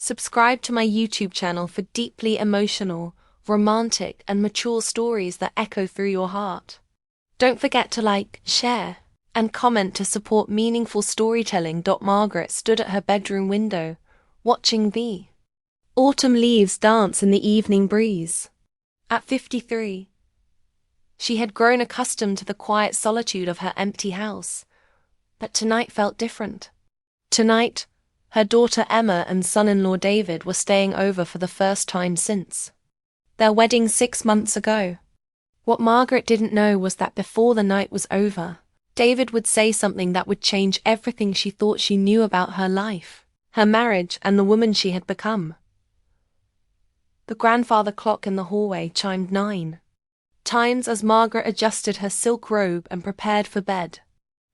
Subscribe to my YouTube channel for deeply emotional, romantic, and mature stories that echo through your heart. Don't forget to like, share, and comment to support meaningful storytelling. Margaret stood at her bedroom window, watching the autumn leaves dance in the evening breeze. At 53, she had grown accustomed to the quiet solitude of her empty house, but tonight felt different. Tonight, her daughter Emma and son-in-law David were staying over for the first time since their wedding 6 months ago. What Margaret didn't know was that before the night was over, David would say something that would change everything she thought she knew about her life, her marriage, and the woman she had become. The grandfather clock in the hallway chimed 9 times as Margaret adjusted her silk robe and prepared for bed.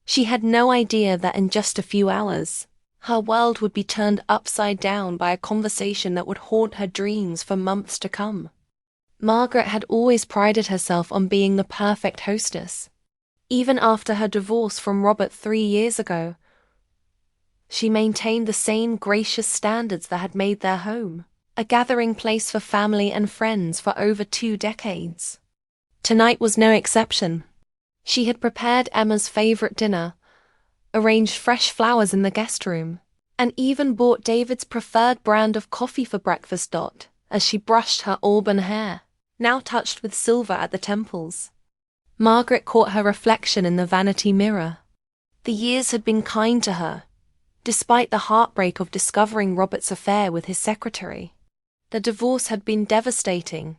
She had no idea that in just a few hours, her world would be turned upside down by a conversation that would haunt her dreams for months to come. Margaret had always prided herself on being the perfect hostess. Even after her divorce from Robert 3 years ago, she maintained the same gracious standards that had made their home a gathering place for family and friends for over 2 decades. Tonight was no exception. She had prepared Emma's favorite dinner, arranged fresh flowers in the guest room, and even bought David's preferred brand of coffee for breakfast. As she brushed her auburn hair, now touched with silver at the temples, Margaret caught her reflection in the vanity mirror. The years had been kind to her, despite the heartbreak of discovering Robert's affair with his secretary. The divorce had been devastating,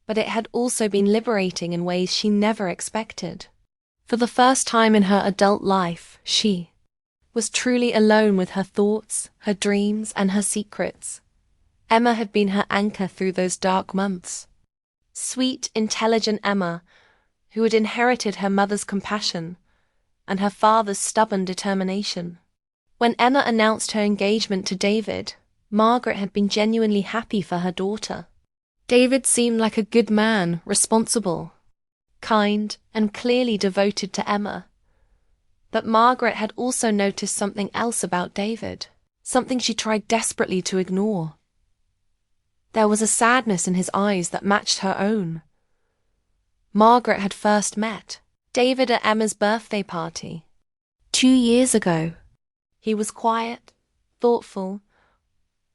but it had also been liberating in ways she never expected. For the first time in her adult life, she was truly alone with her thoughts, her dreams, and her secrets. Emma had been her anchor through those dark months. Sweet, intelligent Emma, who had inherited her mother's compassion and her father's stubborn determination. When Emma announced her engagement to David, Margaret had been genuinely happy for her daughter. David seemed like a good man, responsible, kind, and clearly devoted to Emma. But Margaret had also noticed something else about David, something she tried desperately to ignore. There was a sadness in his eyes that matched her own. Margaret had first met David at Emma's birthday party 2 years ago. He was quiet, thoughtful,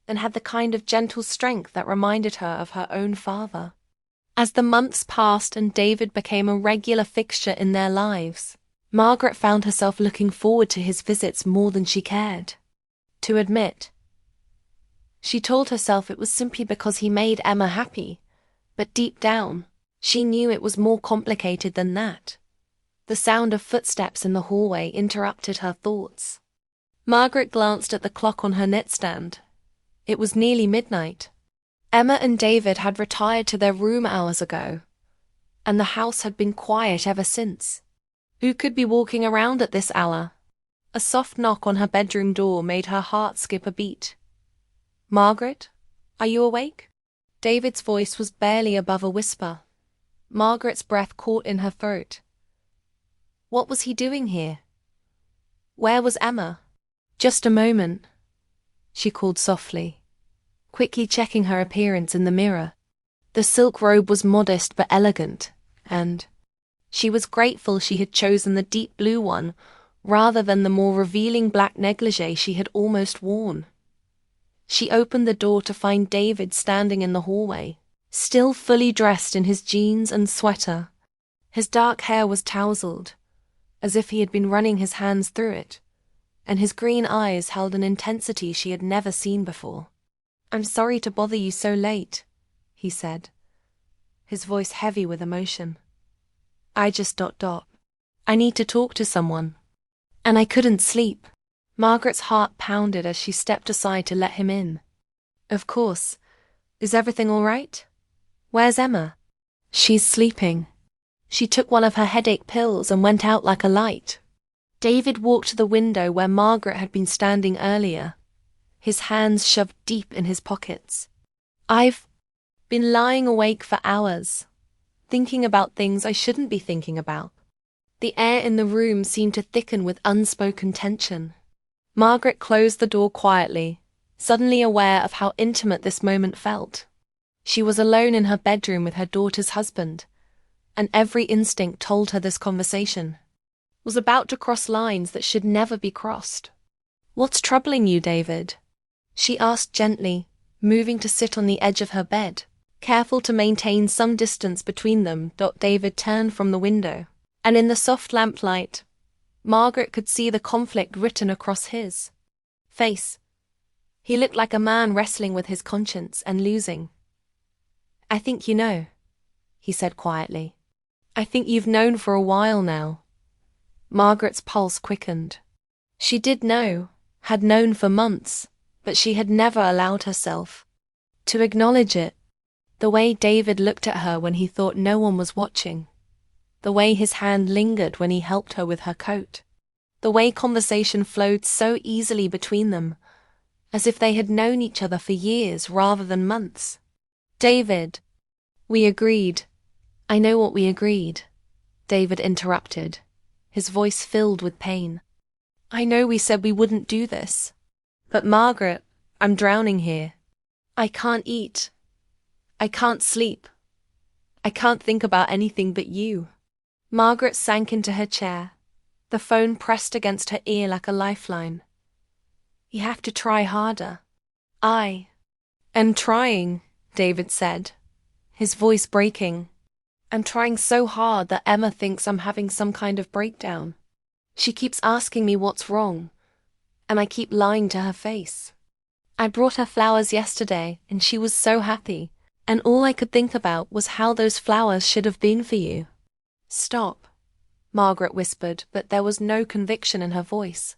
and had the kind of gentle strength that reminded her of her own father. As the months passed and David became a regular fixture in their lives, Margaret found herself looking forward to his visits more than she cared to admit. She told herself it was simply because he made Emma happy, but deep down, she knew it was more complicated than that. The sound of footsteps in the hallway interrupted her thoughts. Margaret glanced at the clock on her nightstand. It was nearly midnight. Emma and David had retired to their room hours ago, and the house had been quiet ever since. Who could be walking around at this hour? A soft knock on her bedroom door made her heart skip a beat. "Margaret, are you awake?" David's voice was barely above a whisper. Margaret's breath caught in her throat. What was he doing here? Where was Emma? "Just a moment," she called softly, quickly checking her appearance in the mirror. The silk robe was modest but elegant, and she was grateful she had chosen the deep blue one rather than the more revealing black negligee she had almost worn. She opened the door to find David standing in the hallway, still fully dressed in his jeans and sweater. His dark hair was tousled, as if he had been running his hands through it, and his green eyes held an intensity she had never seen before. "I'm sorry to bother you so late," he said, his voice heavy with emotion. I need to talk to someone. And I couldn't sleep." Margaret's heart pounded as she stepped aside to let him in. "Of course. Is everything all right? Where's Emma?" "She's sleeping. She took one of her headache pills and went out like a light." David walked to the window where Margaret had been standing earlier, his hands shoved deep in his pockets. "I've been lying awake for hours, thinking about things I shouldn't be thinking about." The air in the room seemed to thicken with unspoken tension. Margaret closed the door quietly, suddenly aware of how intimate this moment felt. She was alone in her bedroom with her daughter's husband, and every instinct told her this conversation was about to cross lines that should never be crossed. "What's troubling you, David?" she asked gently, moving to sit on the edge of her bed. Careful to maintain some distance between them, David turned from the window, and in the soft lamplight, Margaret could see the conflict written across his face. He looked like a man wrestling with his conscience and losing. "I think you know," he said quietly. "I think you've known for a while now." Margaret's pulse quickened. She did know, had known for months, but she had never allowed herself to acknowledge it. The way David looked at her when he thought no one was watching. The way his hand lingered when he helped her with her coat. The way conversation flowed so easily between them, as if they had known each other for years rather than months. "David, we agreed. I know what we agreed," David interrupted, his voice filled with pain. "I know we said we wouldn't do this. But Margaret, I'm drowning here. I can't eat. I can't sleep. I can't think about anything but you." Margaret sank into her chair, the phone pressed against her ear like a lifeline. "You have to try harder." "I am trying," David said, his voice breaking. "I'm trying so hard that Emma thinks I'm having some kind of breakdown. She keeps asking me what's wrong, and I keep lying to her face. I brought her flowers yesterday, and she was so happy, and all I could think about was how those flowers should have been for you." "Stop," Margaret whispered, but there was no conviction in her voice.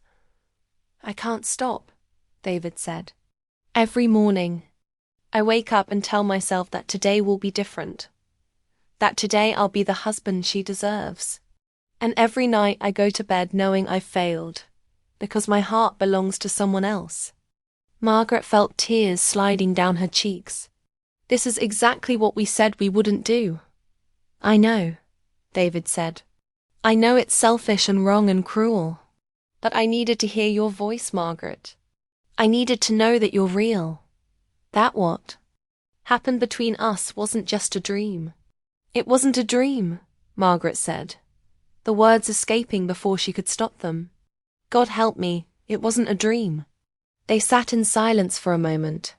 "I can't stop," David said. "Every morning, I wake up and tell myself that today will be different, that today I'll be the husband she deserves. And every night I go to bed knowing I've failed, because my heart belongs to someone else." Margaret felt tears sliding down her cheeks. "This is exactly what we said we wouldn't do." "I know," David said. "I know it's selfish and wrong and cruel. But I needed to hear your voice, Margaret. I needed to know that you're real. That what happened between us wasn't just a dream." "It wasn't a dream," Margaret said, the words escaping before she could stop them. "God help me, it wasn't a dream." They sat in silence for a moment,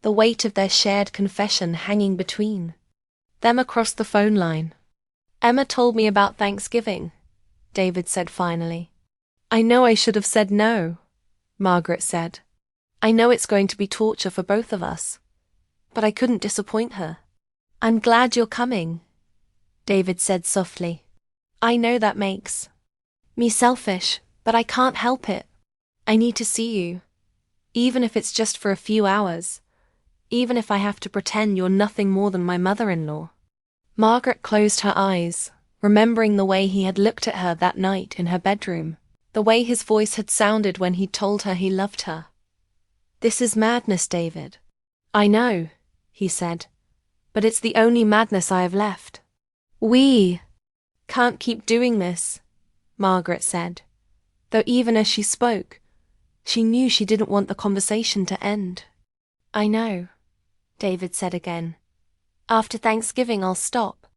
the weight of their shared confession hanging between them across the phone line. "Emma told me about Thanksgiving," David said finally. "I know I should have said no," Margaret said. "I know it's going to be torture for both of us, but I couldn't disappoint her." "I'm glad you're coming," David said softly. "I know that makes me selfish, but I can't help it. I need to see you, even if it's just for a few hours, even if I have to pretend you're nothing more than my mother-in-law." Margaret closed her eyes, remembering the way he had looked at her that night in her bedroom, the way his voice had sounded when he told her he loved her. "This is madness, David." "I know," he said, "but it's the only madness I have left." "We can't keep doing this," Margaret said, though even as she spoke, she knew she didn't want the conversation to end. "I know," David said again. "After Thanksgiving I'll stop.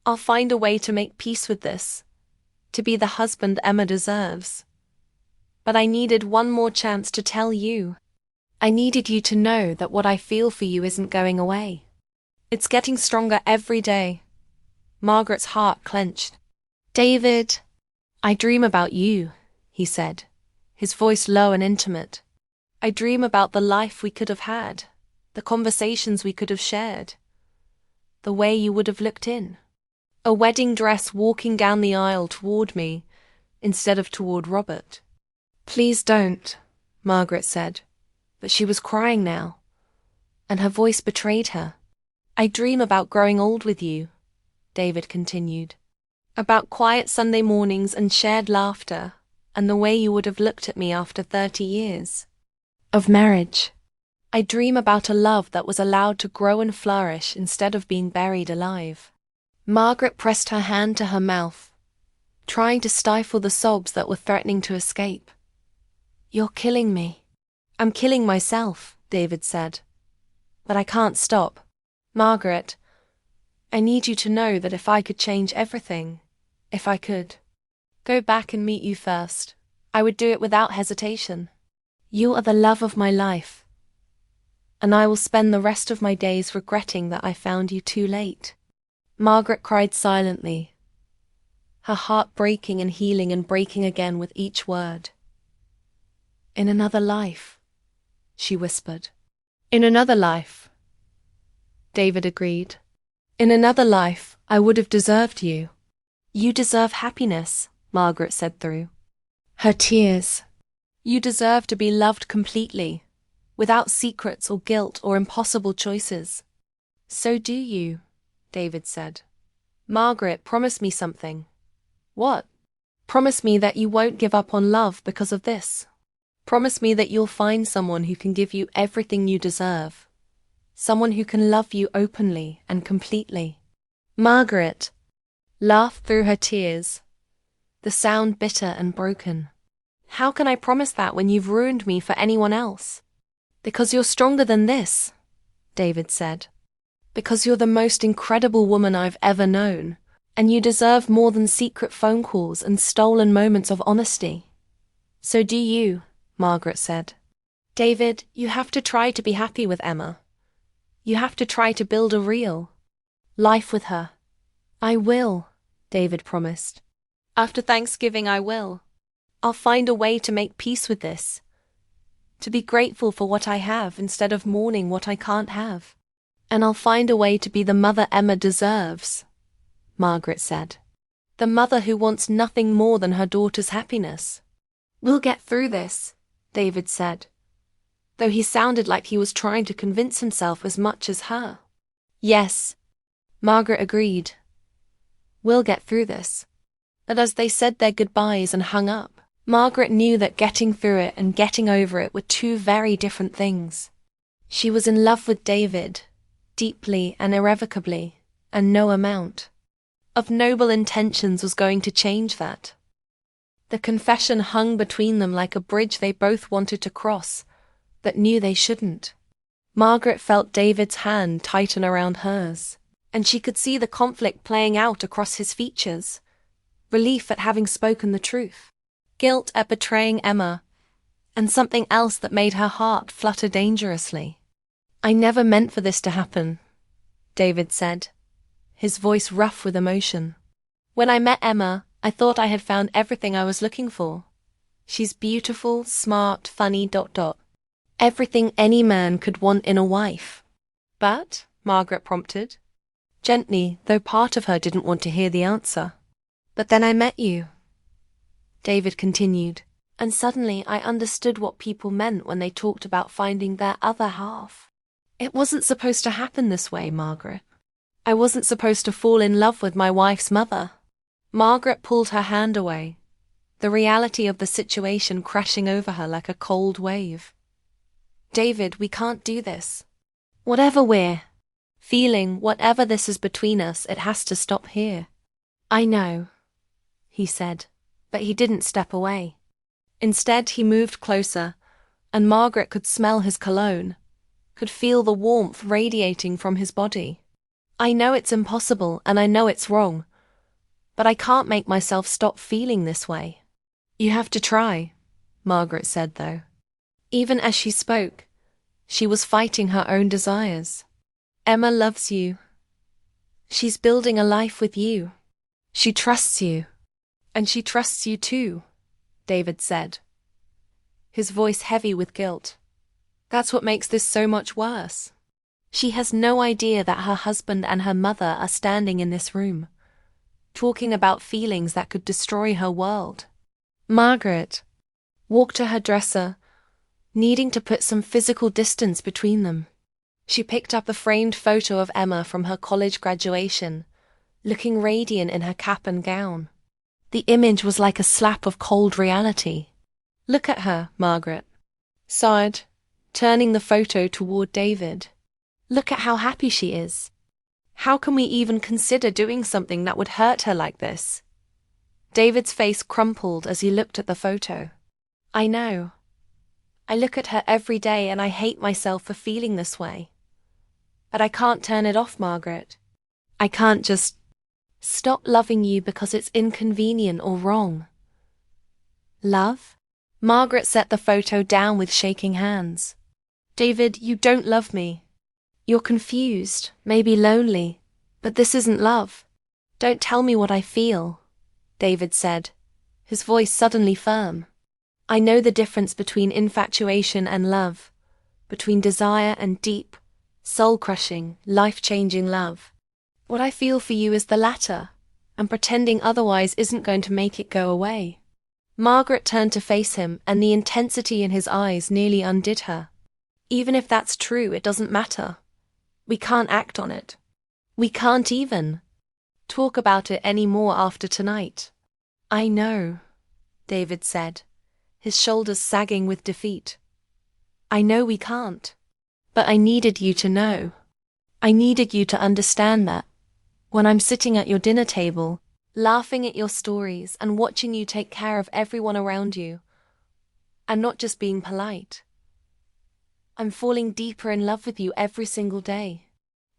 I'll find a way to make peace with this, to be the husband Emma deserves. But I needed one more chance to tell you. I needed you to know that what I feel for you isn't going away. It's getting stronger every day." Margaret's heart clenched. "David, I dream about you," he said, his voice low and intimate. "I dream about the life we could have had, the conversations we could have shared, the way you would have looked in. A wedding dress walking down the aisle toward me, instead of toward Robert." "Please don't," Margaret said, but she was crying now, and her voice betrayed her. "I dream about growing old with you," David continued, "about quiet Sunday mornings and shared laughter, and the way you would have looked at me after 30 years of marriage. I dream about a love that was allowed to grow and flourish instead of being buried alive." Margaret pressed her hand to her mouth, trying to stifle the sobs that were threatening to escape. "You're killing me. I'm killing myself," David said. But I can't stop. Margaret, I need you to know that if I could change everything, if I could go back and meet you first, I would do it without hesitation. You are the love of my life, and I will spend the rest of my days regretting that I found you too late. Margaret cried silently, her heart breaking and healing and breaking again with each word. In another life, she whispered. In another life, David agreed. In another life, I would have deserved you. You deserve happiness, Margaret said through her tears. You deserve to be loved completely, without secrets or guilt or impossible choices. So do you, David said. Margaret, promise me something. What? Promise me that you won't give up on love because of this. Promise me that you'll find someone who can give you everything you deserve. Someone who can love you openly and completely. Margaret laughed through her tears, the sound bitter and broken. How can I promise that when you've ruined me for anyone else? Because you're stronger than this, David said. Because you're the most incredible woman I've ever known, and you deserve more than secret phone calls and stolen moments of honesty. So do you, Margaret said. David, you have to try to be happy with Emma. You have to try to build a real life with her. I will, David promised. After Thanksgiving, I will. I'll find a way to make peace with this. To be grateful for what I have instead of mourning what I can't have. And I'll find a way to be the mother Emma deserves, Margaret said. The mother who wants nothing more than her daughter's happiness. We'll get through this, David said, though he sounded like he was trying to convince himself as much as her. Yes, Margaret agreed. We'll get through this. But as they said their goodbyes and hung up, Margaret knew that getting through it and getting over it were two very different things. She was in love with David, deeply and irrevocably, and no amount of noble intentions was going to change that. The confession hung between them like a bridge they both wanted to cross, that knew they shouldn't. Margaret felt David's hand tighten around hers, and she could see the conflict playing out across his features. Relief at having spoken the truth, guilt at betraying Emma, and something else that made her heart flutter dangerously. I never meant for this to happen, David said, his voice rough with emotion. When I met Emma, I thought I had found everything I was looking for. She's beautiful, smart, funny, ... Everything any man could want in a wife. But, Margaret prompted, gently, though part of her didn't want to hear the answer. But then I met you, David continued, and suddenly I understood what people meant when they talked about finding their other half. It wasn't supposed to happen this way, Margaret. I wasn't supposed to fall in love with my wife's mother. Margaret pulled her hand away, the reality of the situation crashing over her like a cold wave. David, we can't do this. Whatever we're feeling, whatever this is between us, it has to stop here. I know, he said, but he didn't step away. Instead, he moved closer, and Margaret could smell his cologne, could feel the warmth radiating from his body. I know it's impossible, and I know it's wrong, but I can't make myself stop feeling this way. You have to try, Margaret said, though. Even as she spoke, she was fighting her own desires. Emma loves you. She's building a life with you. She trusts you. And she trusts you too, David said, his voice heavy with guilt. That's what makes this so much worse. She has no idea that her husband and her mother are standing in this room, talking about feelings that could destroy her world. Margaret walked to her dresser, needing to put some physical distance between them. She picked up a framed photo of Emma from her college graduation, looking radiant in her cap and gown. The image was like a slap of cold reality. Look at her, Margaret sighed, turning the photo toward David. Look at how happy she is. How can we even consider doing something that would hurt her like this? David's face crumpled as he looked at the photo. I know. I look at her every day and I hate myself for feeling this way. But I can't turn it off, Margaret. I can't just stop loving you because it's inconvenient or wrong. Love? Margaret set the photo down with shaking hands. David, you don't love me. You're confused, maybe lonely, but this isn't love. Don't tell me what I feel, David said, his voice suddenly firm. I know the difference between infatuation and love, between desire and deep, soul-crushing, life-changing love. What I feel for you is the latter, and pretending otherwise isn't going to make it go away. Margaret turned to face him, and the intensity in his eyes nearly undid her. Even if that's true, it doesn't matter. We can't act on it. We can't even talk about it anymore after tonight. I know, David said, his shoulders sagging with defeat. I know we can't. But I needed you to know. I needed you to understand that. When I'm sitting at your dinner table, laughing at your stories and watching you take care of everyone around you, and not just being polite, I'm falling deeper in love with you every single day.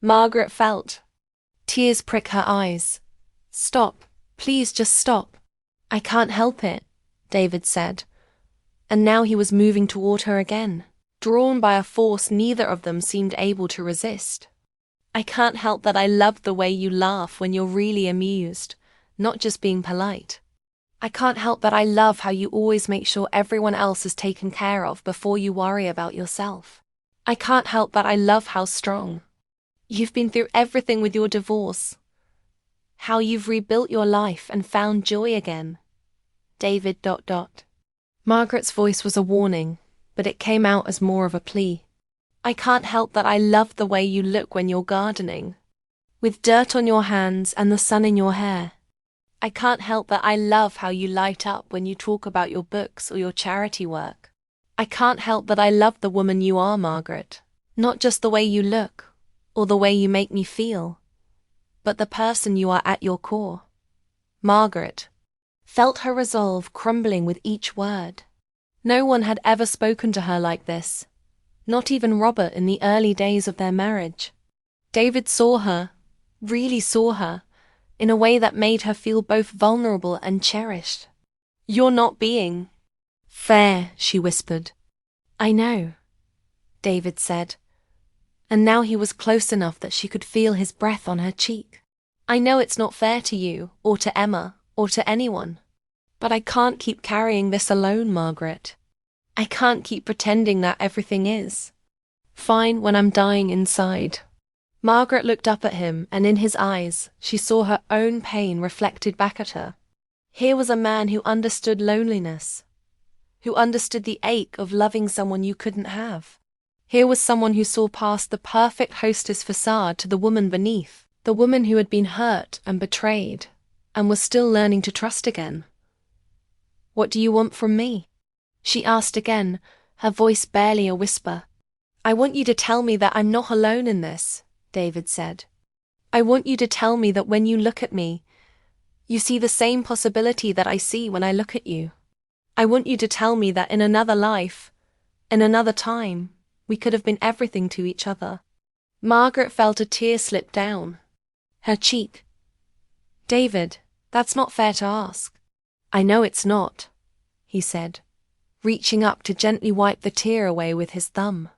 Margaret felt tears prick her eyes. Stop, please just stop. I can't help it, David said. And now he was moving toward her again, drawn by a force neither of them seemed able to resist. I can't help that I love the way you laugh when you're really amused, not just being polite. I can't help that I love how you always make sure everyone else is taken care of before you worry about yourself. I can't help that I love how strong you've been through everything with your divorce, how you've rebuilt your life and found joy again. David. Margaret's voice was a warning, but it came out as more of a plea. I can't help that I love the way you look when you're gardening, with dirt on your hands and the sun in your hair. I can't help that I love how you light up when you talk about your books or your charity work. I can't help that I love the woman you are, Margaret, not just the way you look, or the way you make me feel, but the person you are at your core. Margaret felt her resolve crumbling with each word. No one had ever spoken to her like this, not even Robert in the early days of their marriage. David saw her, really saw her, in a way that made her feel both vulnerable and cherished. You're not being fair, she whispered. I know, David said, and now he was close enough that she could feel his breath on her cheek. I know it's not fair to you, or to Emma, or to anyone. But I can't keep carrying this alone, Margaret. I can't keep pretending that everything is fine when I'm dying inside. Margaret looked up at him, and in his eyes, she saw her own pain reflected back at her. Here was a man who understood loneliness, who understood the ache of loving someone you couldn't have. Here was someone who saw past the perfect hostess facade to the woman beneath, the woman who had been hurt and betrayed, and was still learning to trust again. What do you want from me? She asked again, her voice barely a whisper. I want you to tell me that I'm not alone in this, David said. I want you to tell me that when you look at me, you see the same possibility that I see when I look at you. I want you to tell me that in another life, in another time, we could have been everything to each other. Margaret felt a tear slip down her cheek. David, that's not fair to ask. I know it's not, he said, reaching up to gently wipe the tear away with his thumb.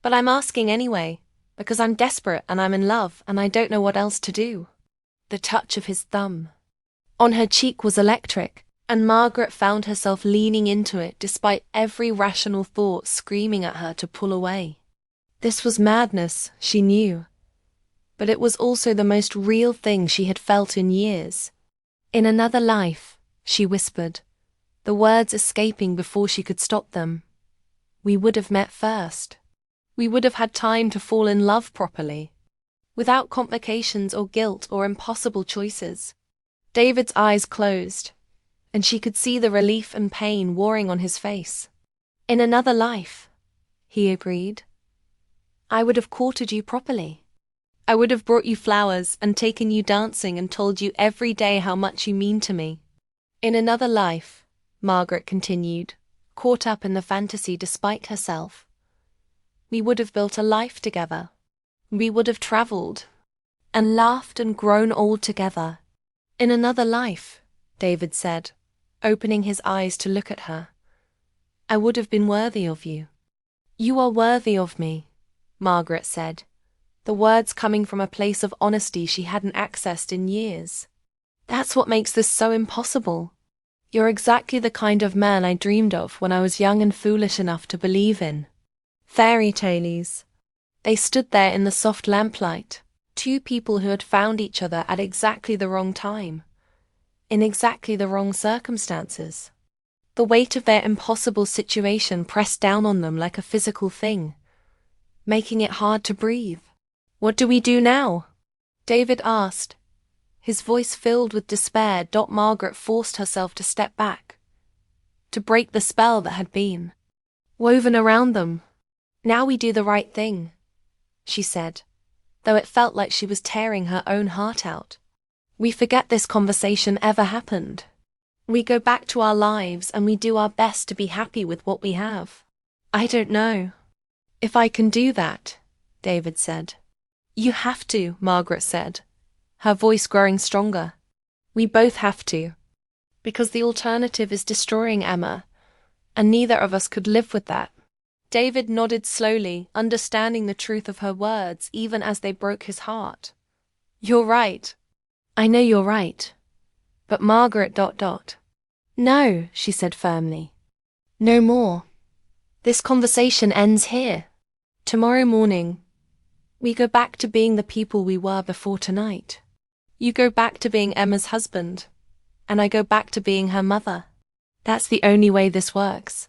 But I'm asking anyway, because I'm desperate and I'm in love and I don't know what else to do. The touch of his thumb on her cheek was electric, and Margaret found herself leaning into it despite every rational thought screaming at her to pull away. This was madness, she knew, but it was also the most real thing she had felt in years. In another life, she whispered, the words escaping before she could stop them. We would have met first. We would have had time to fall in love properly, without complications or guilt or impossible choices. David's eyes closed, and she could see the relief and pain warring on his face. In another life, he agreed, I would have courted you properly. I would have brought you flowers and taken you dancing and told you every day how much you mean to me. In another life, Margaret continued, caught up in the fantasy despite herself. We would have built a life together. We would have traveled and laughed and grown old together. In another life, David said, opening his eyes to look at her. I would have been worthy of you. You are worthy of me, Margaret said, the words coming from a place of honesty she hadn't accessed in years. That's what makes this so impossible. You're exactly the kind of man I dreamed of when I was young and foolish enough to believe in. Fairy tales. They stood there in the soft lamplight, two people who had found each other at exactly the wrong time, in exactly the wrong circumstances. The weight of their impossible situation pressed down on them like a physical thing, making it hard to breathe. What do we do now? David asked, his voice filled with despair. Margaret forced herself to step back, to break the spell that had been woven around them. Now we do the right thing, she said, though it felt like she was tearing her own heart out. We forget this conversation ever happened. We go back to our lives and we do our best to be happy with what we have. I don't know if I can do that, David said. You have to, Margaret said, her voice growing stronger. We both have to. Because the alternative is destroying Emma, and neither of us could live with that. David nodded slowly, understanding the truth of her words even as they broke his heart. You're right. I know you're right. But Margaret... No, she said firmly. No more. This conversation ends here. Tomorrow morning, we go back to being the people we were before tonight. You go back to being Emma's husband, and I go back to being her mother. That's the only way this works.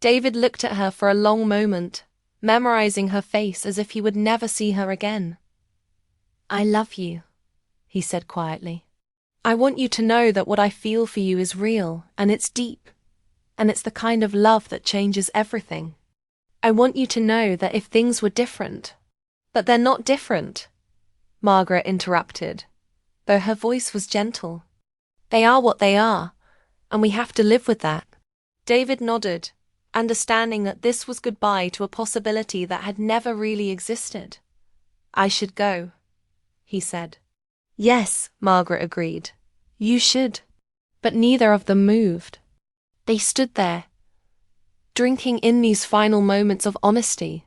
David looked at her for a long moment, memorizing her face as if he would never see her again. I love you, he said quietly. I want you to know that what I feel for you is real, and it's deep, and it's the kind of love that changes everything. I want you to know that if things were different... But they're not different, Margaret interrupted, though her voice was gentle. They are what they are, and we have to live with that. David nodded, understanding that this was goodbye to a possibility that had never really existed. I should go, he said. Yes, Margaret agreed. You should. But neither of them moved. They stood there, drinking in these final moments of honesty,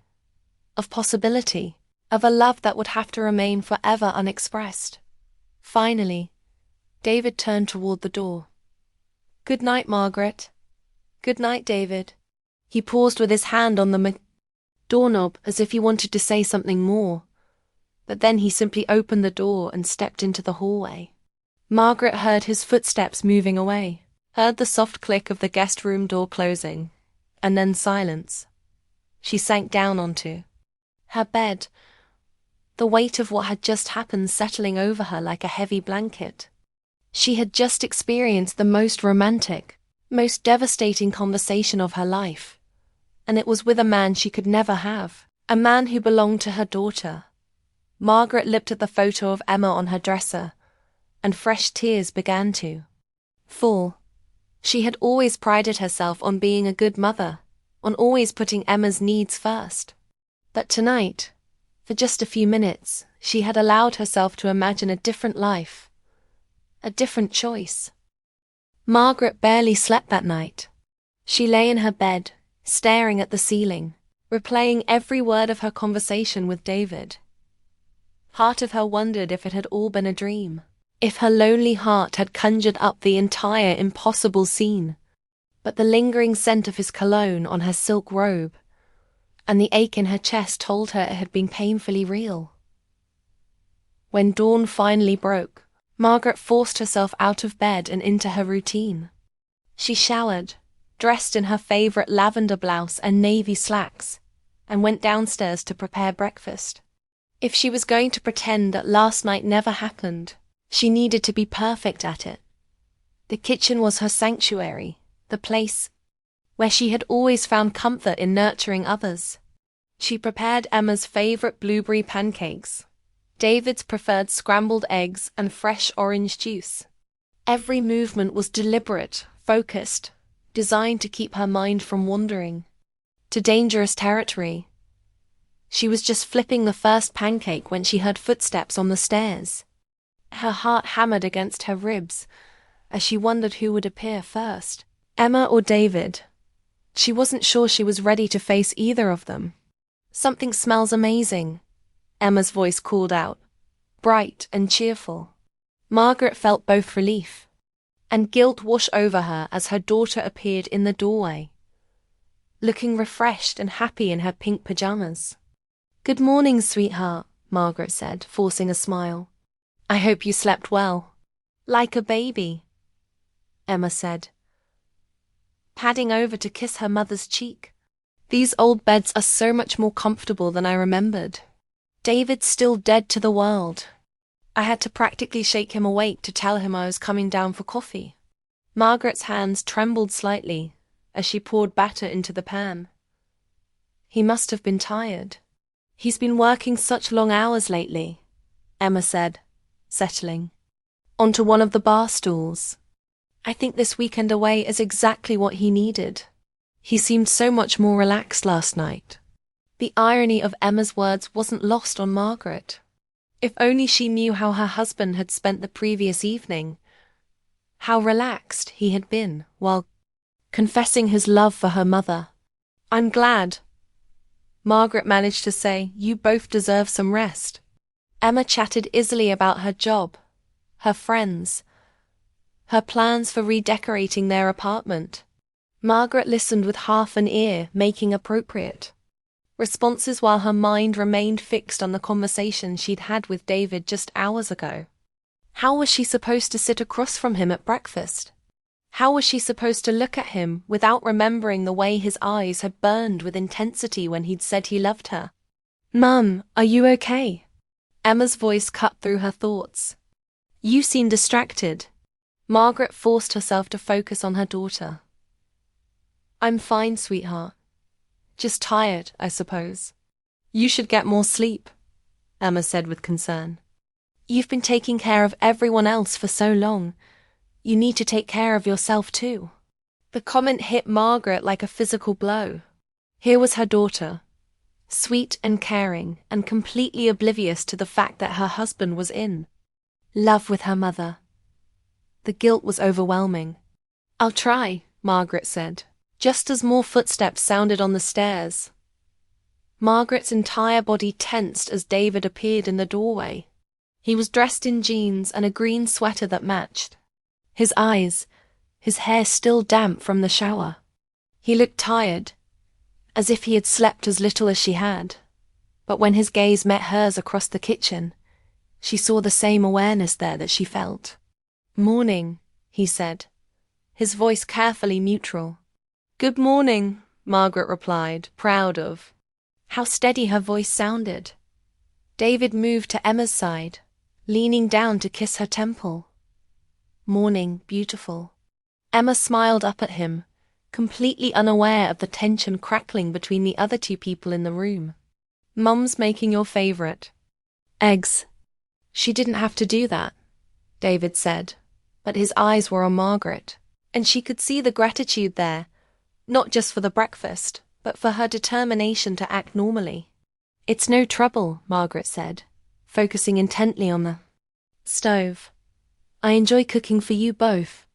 of possibility, of a love that would have to remain forever unexpressed. Finally, David turned toward the door. Good night, Margaret. Good night, David. He paused with his hand on the doorknob as if he wanted to say something more, but then he simply opened the door and stepped into the hallway. Margaret heard his footsteps moving away, heard the soft click of the guest room door closing, and then silence. She sank down onto her bed, the weight of what had just happened settling over her like a heavy blanket. She had just experienced the most romantic, most devastating conversation of her life, and it was with a man she could never have, a man who belonged to her daughter. Margaret looked at the photo of Emma on her dresser, and fresh tears began to fall. She had always prided herself on being a good mother, on always putting Emma's needs first. But tonight, for just a few minutes, she had allowed herself to imagine a different life, a different choice. Margaret barely slept that night. She lay in her bed, staring at the ceiling, replaying every word of her conversation with David. Part of her wondered if it had all been a dream, if her lonely heart had conjured up the entire impossible scene. But the lingering scent of his cologne on her silk robe, and the ache in her chest told her it had been painfully real. When dawn finally broke, Margaret forced herself out of bed and into her routine. She showered, dressed in her favorite lavender blouse and navy slacks, and went downstairs to prepare breakfast. If she was going to pretend that last night never happened, she needed to be perfect at it. The kitchen was her sanctuary, the place where she had always found comfort in nurturing others. She prepared Emma's favorite blueberry pancakes, David's preferred scrambled eggs and fresh orange juice. Every movement was deliberate, focused, designed to keep her mind from wandering to dangerous territory. She was just flipping the first pancake when she heard footsteps on the stairs. Her heart hammered against her ribs as she wondered who would appear first, Emma or David. She wasn't sure she was ready to face either of them. "Something smells amazing," Emma's voice called out, bright and cheerful. Margaret felt both relief and guilt wash over her as her daughter appeared in the doorway, looking refreshed and happy in her pink pajamas. "Good morning, sweetheart," Margaret said, forcing a smile. "I hope you slept well." "Like a baby," Emma said, padding over to kiss her mother's cheek. "These old beds are so much more comfortable than I remembered. David's still dead to the world. I had to practically shake him awake to tell him I was coming down for coffee." Margaret's hands trembled slightly as she poured batter into the pan. "He must have been tired. He's been working such long hours lately," Emma said, settling onto one of the bar stools. "I think this weekend away is exactly what he needed. He seemed so much more relaxed last night." The irony of Emma's words wasn't lost on Margaret. If only she knew how her husband had spent the previous evening, how relaxed he had been while confessing his love for her mother. "I'm glad," Margaret managed to say. "You both deserve some rest." Emma chatted easily about her job, her friends, her plans for redecorating their apartment. Margaret listened with half an ear, making appropriate responses while her mind remained fixed on the conversation she'd had with David just hours ago. How was she supposed to sit across from him at breakfast? How was she supposed to look at him without remembering the way his eyes had burned with intensity when he'd said he loved her? "Mum, are you okay?" Emma's voice cut through her thoughts. "You seem distracted." Margaret forced herself to focus on her daughter. "I'm fine, sweetheart. Just tired, I suppose." "You should get more sleep," Emma said with concern. "You've been taking care of everyone else for so long. You need to take care of yourself too." The comment hit Margaret like a physical blow. Here was her daughter, sweet and caring, and completely oblivious to the fact that her husband was in love with her mother. The guilt was overwhelming. "I'll try," Margaret said, just as more footsteps sounded on the stairs. Margaret's entire body tensed as David appeared in the doorway. He was dressed in jeans and a green sweater that matched his eyes, his hair still damp from the shower. He looked tired, as if he had slept as little as she had. But when his gaze met hers across the kitchen, she saw the same awareness there that she felt. "Morning," he said, his voice carefully neutral. "Good morning," Margaret replied, proud of how steady her voice sounded. David moved to Emma's side, leaning down to kiss her temple. "Morning, beautiful." Emma smiled up at him, completely unaware of the tension crackling between the other two people in the room. "Mum's making your favorite eggs." "She didn't have to do that," David said, but his eyes were on Margaret, and she could see the gratitude there, not just for the breakfast, but for her determination to act normally. "It's no trouble," Margaret said, focusing intently on the stove. "I enjoy cooking for you both."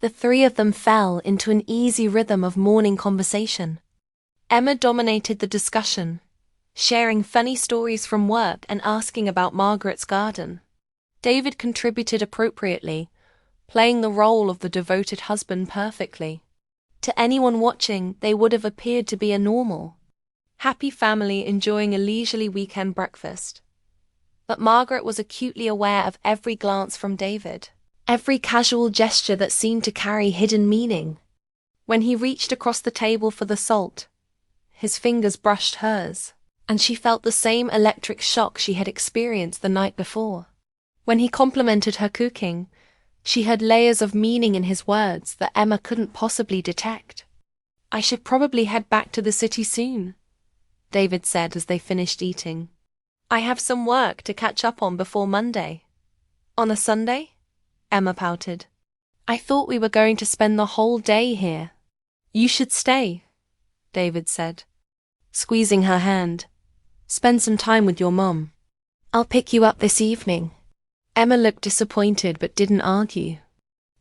The three of them fell into an easy rhythm of morning conversation. Emma dominated the discussion, sharing funny stories from work and asking about Margaret's garden. David contributed appropriately, playing the role of the devoted husband perfectly. To anyone watching, they would have appeared to be a normal, happy family enjoying a leisurely weekend breakfast. But Margaret was acutely aware of every glance from David, every casual gesture that seemed to carry hidden meaning. When he reached across the table for the salt, his fingers brushed hers, and she felt the same electric shock she had experienced the night before. When he complimented her cooking, she heard layers of meaning in his words that Emma couldn't possibly detect. "I should probably head back to the city soon," David said as they finished eating. "I have some work to catch up on before Monday." "On a Sunday?" Emma pouted. "I thought we were going to spend the whole day here." You should stay, David said, squeezing her hand. Spend some time with your mom. I'll pick you up this evening. Emma looked disappointed but didn't argue.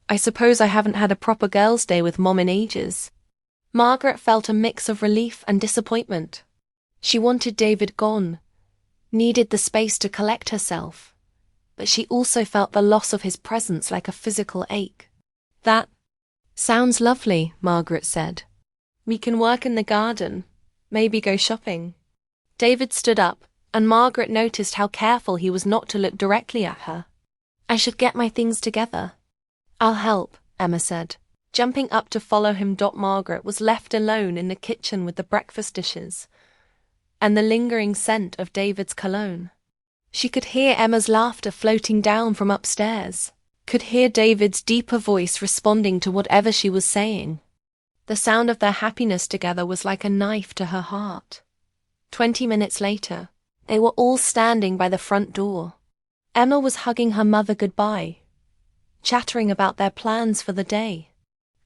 I suppose I haven't had a proper girls' day with Mom in ages. Margaret felt a mix of relief and disappointment. She wanted David gone, needed the space to collect herself, but she also felt the loss of his presence like a physical ache. That sounds lovely, Margaret said. We can work in the garden, maybe go shopping. David stood up, and Margaret noticed how careful he was not to look directly at her. I should get my things together. I'll help, Emma said. Jumping up to follow him, Margaret was left alone in the kitchen with the breakfast dishes and the lingering scent of David's cologne. She could hear Emma's laughter floating down from upstairs, could hear David's deeper voice responding to whatever she was saying. The sound of their happiness together was like a knife to her heart. 20 minutes later, they were all standing by the front door. Emma was hugging her mother goodbye, chattering about their plans for the day.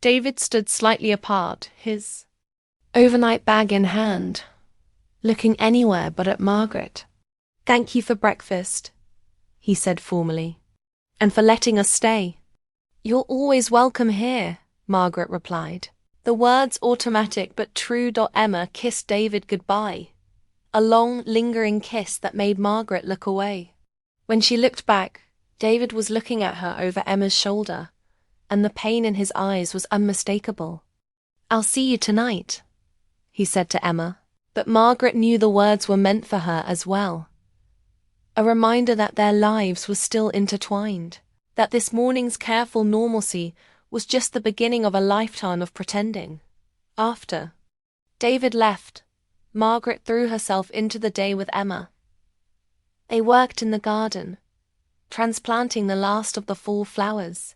David stood slightly apart, his overnight bag in hand, looking anywhere but at Margaret. Thank you for breakfast, he said formally, and for letting us stay. You're always welcome here, Margaret replied. The words automatic but true. Emma kissed David goodbye, a long, lingering kiss that made Margaret look away. When she looked back, David was looking at her over Emma's shoulder, and the pain in his eyes was unmistakable. I'll see you tonight, he said to Emma, but Margaret knew the words were meant for her as well. A reminder that their lives were still intertwined, that this morning's careful normalcy was just the beginning of a lifetime of pretending. After David left, Margaret threw herself into the day with Emma. They worked in the garden, transplanting the last of the fall flowers.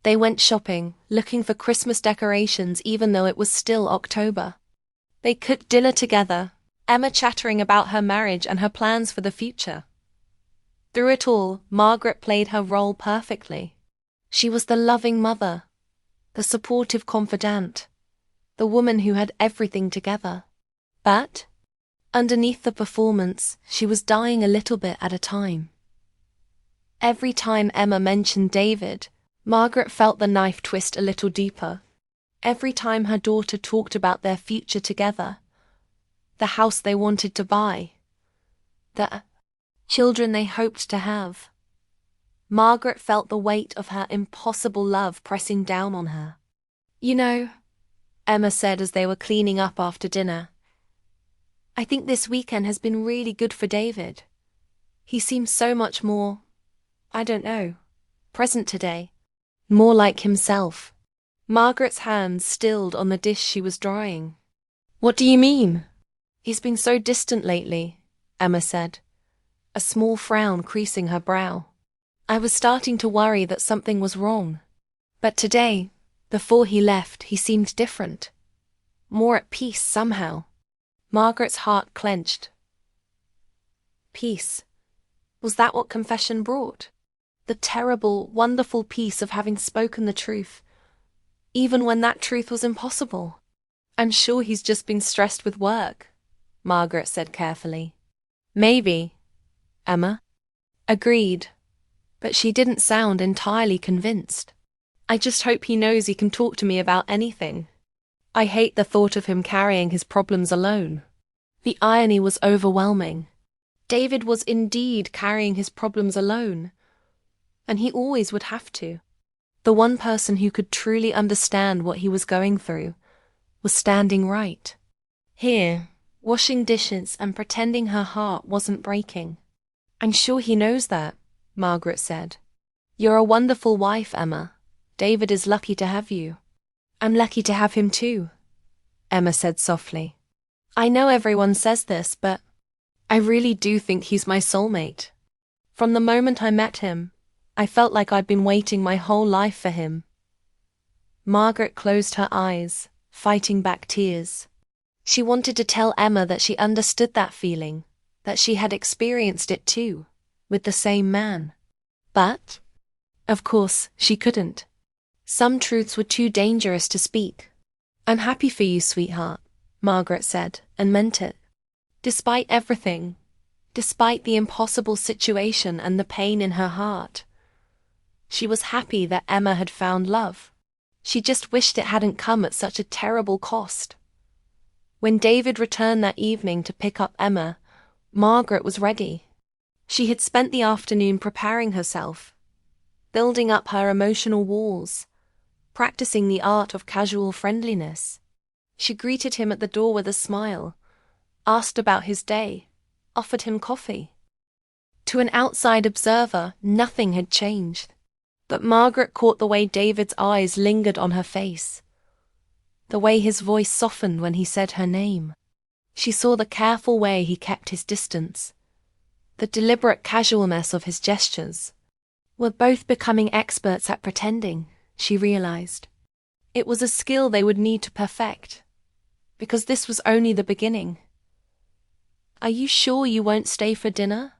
They went shopping, looking for Christmas decorations even though it was still October. They cooked dinner together, Emma chattering about her marriage and her plans for the future. Through it all, Margaret played her role perfectly. She was the loving mother, the supportive confidant, the woman who had everything together. But, underneath the performance, she was dying a little bit at a time. Every time Emma mentioned David, Margaret felt the knife twist a little deeper. Every time her daughter talked about their future together, the house they wanted to buy, the children they hoped to have, Margaret felt the weight of her impossible love pressing down on her. You know, Emma said as they were cleaning up after dinner, I think this weekend has been really good for David. He seems so much more, I don't know, present today. More like himself. Margaret's hands stilled on the dish she was drying. What do you mean? He's been so distant lately, Emma said, a small frown creasing her brow. I was starting to worry that something was wrong. But today, before he left, he seemed different. More at peace somehow. Margaret's heart clenched. Peace. Was that what confession brought? The terrible, wonderful peace of having spoken the truth, even when that truth was impossible. I'm sure he's just been stressed with work, Margaret said carefully. Maybe, Emma agreed, but she didn't sound entirely convinced. I just hope he knows he can talk to me about anything. I hate the thought of him carrying his problems alone. The irony was overwhelming. David was indeed carrying his problems alone, and he always would have to. The one person who could truly understand what he was going through was standing right here, washing dishes and pretending her heart wasn't breaking. I'm sure he knows that, Margaret said. You're a wonderful wife, Emma. David is lucky to have you. I'm lucky to have him too, Emma said softly. I know everyone says this, but I really do think he's my soulmate. From the moment I met him, I felt like I'd been waiting my whole life for him. Margaret closed her eyes, fighting back tears. She wanted to tell Emma that she understood that feeling, that she had experienced it too, with the same man. But, of course, she couldn't. Some truths were too dangerous to speak. I'm happy for you, sweetheart, Margaret said, and meant it. Despite everything, despite the impossible situation and the pain in her heart, she was happy that Emma had found love. She just wished it hadn't come at such a terrible cost. When David returned that evening to pick up Emma, Margaret was ready. She had spent the afternoon preparing herself, building up her emotional walls, practicing the art of casual friendliness. She greeted him at the door with a smile, asked about his day, offered him coffee. To an outside observer, nothing had changed. But Margaret caught the way David's eyes lingered on her face, the way his voice softened when he said her name. She saw the careful way he kept his distance, the deliberate casualness of his gestures. We're both becoming experts at pretending, she realized. It was a skill they would need to perfect, because this was only the beginning. Are you sure you won't stay for dinner?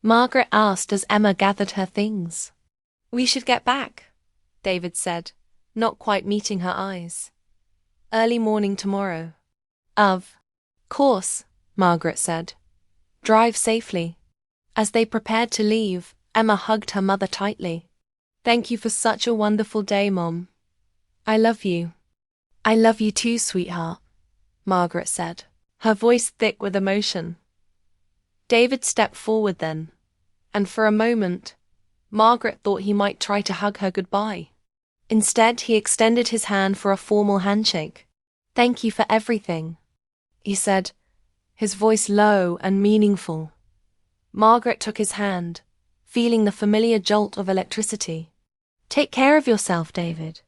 Margaret asked as Emma gathered her things. We should get back, David said, not quite meeting her eyes. Early morning tomorrow. Of course, Margaret said. Drive safely. As they prepared to leave, Emma hugged her mother tightly. Thank you for such a wonderful day, Mom. I love you. I love you too, sweetheart, Margaret said, her voice thick with emotion. David stepped forward then, and for a moment, Margaret thought he might try to hug her goodbye. Instead, he extended his hand for a formal handshake. Thank you for everything, he said, his voice low and meaningful. Margaret took his hand, feeling the familiar jolt of electricity. Take care of yourself, David.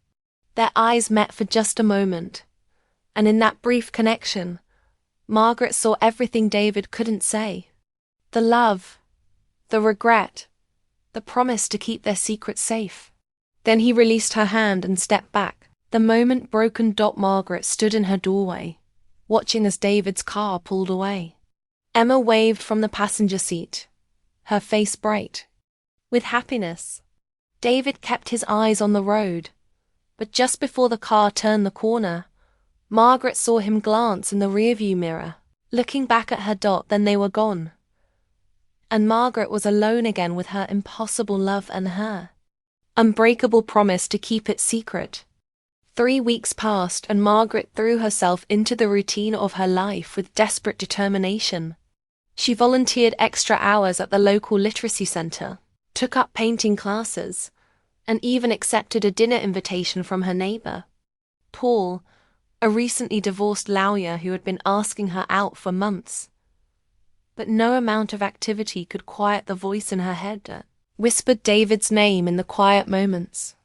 Their eyes met for just a moment, and in that brief connection, Margaret saw everything David couldn't say. The love, the regret, the promise to keep their secret safe. Then he released her hand and stepped back. The moment broken Margaret stood in her doorway, watching as David's car pulled away. Emma waved from the passenger seat, her face bright with happiness. David kept his eyes on the road, but just before the car turned the corner, Margaret saw him glance in the rearview mirror, looking back at her. Then they were gone. And Margaret was alone again with her impossible love and her unbreakable promise to keep it secret. 3 weeks passed and Margaret threw herself into the routine of her life with desperate determination. She volunteered extra hours at the local literacy center, took up painting classes, and even accepted a dinner invitation from her neighbor, Paul, a recently divorced lawyer who had been asking her out for months. But no amount of activity could quiet the voice in her head that whispered David's name in the quiet moments.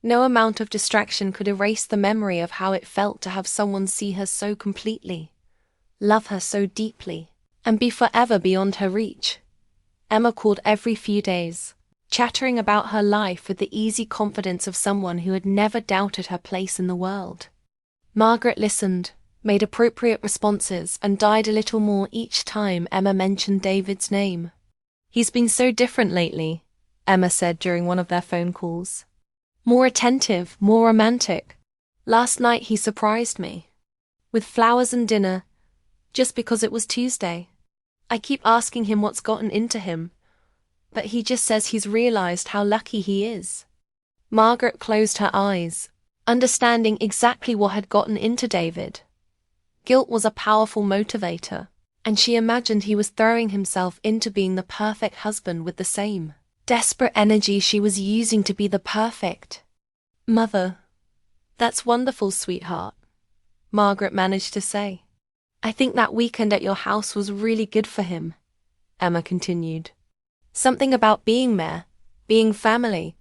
No amount of distraction could erase the memory of how it felt to have someone see her so completely, love her so deeply, and be forever beyond her reach. Emma called every few days, chattering about her life with the easy confidence of someone who had never doubted her place in the world. Margaret listened, made appropriate responses, and died a little more each time Emma mentioned David's name. He's been so different lately, Emma said during one of their phone calls. More attentive, more romantic. Last night he surprised me. With flowers and dinner, just because it was Tuesday. I keep asking him what's gotten into him, but he just says he's realized how lucky he is. Margaret closed her eyes, understanding exactly what had gotten into David. Guilt was a powerful motivator, and she imagined he was throwing himself into being the perfect husband with the same desperate energy she was using to be the perfect mother. That's wonderful, sweetheart, Margaret managed to say. I think that weekend at your house was really good for him, Emma continued. Something about being there, being family.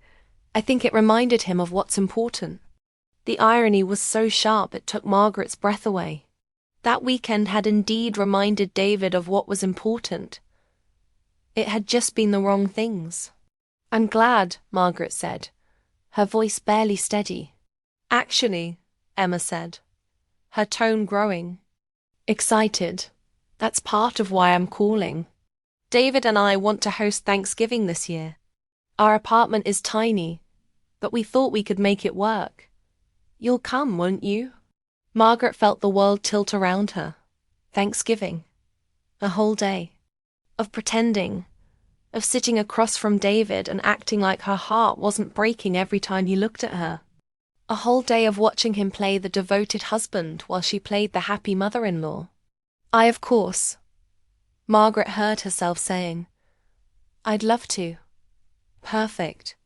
I think it reminded him of what's important. The irony was so sharp it took Margaret's breath away. That weekend had indeed reminded David of what was important. It had just been the wrong things. I'm glad, Margaret said, her voice barely steady. Actually, Emma said, her tone growing. Excited. That's part of why I'm calling. David and I want to host Thanksgiving this year. Our apartment is tiny, but we thought we could make it work. You'll come, won't you? Margaret felt the world tilt around her. Thanksgiving. A whole day. Of pretending. Of sitting across from David and acting like her heart wasn't breaking every time he looked at her. A whole day of watching him play the devoted husband while she played the happy mother-in-law. Of course. Margaret heard herself saying, I'd love to. Perfect.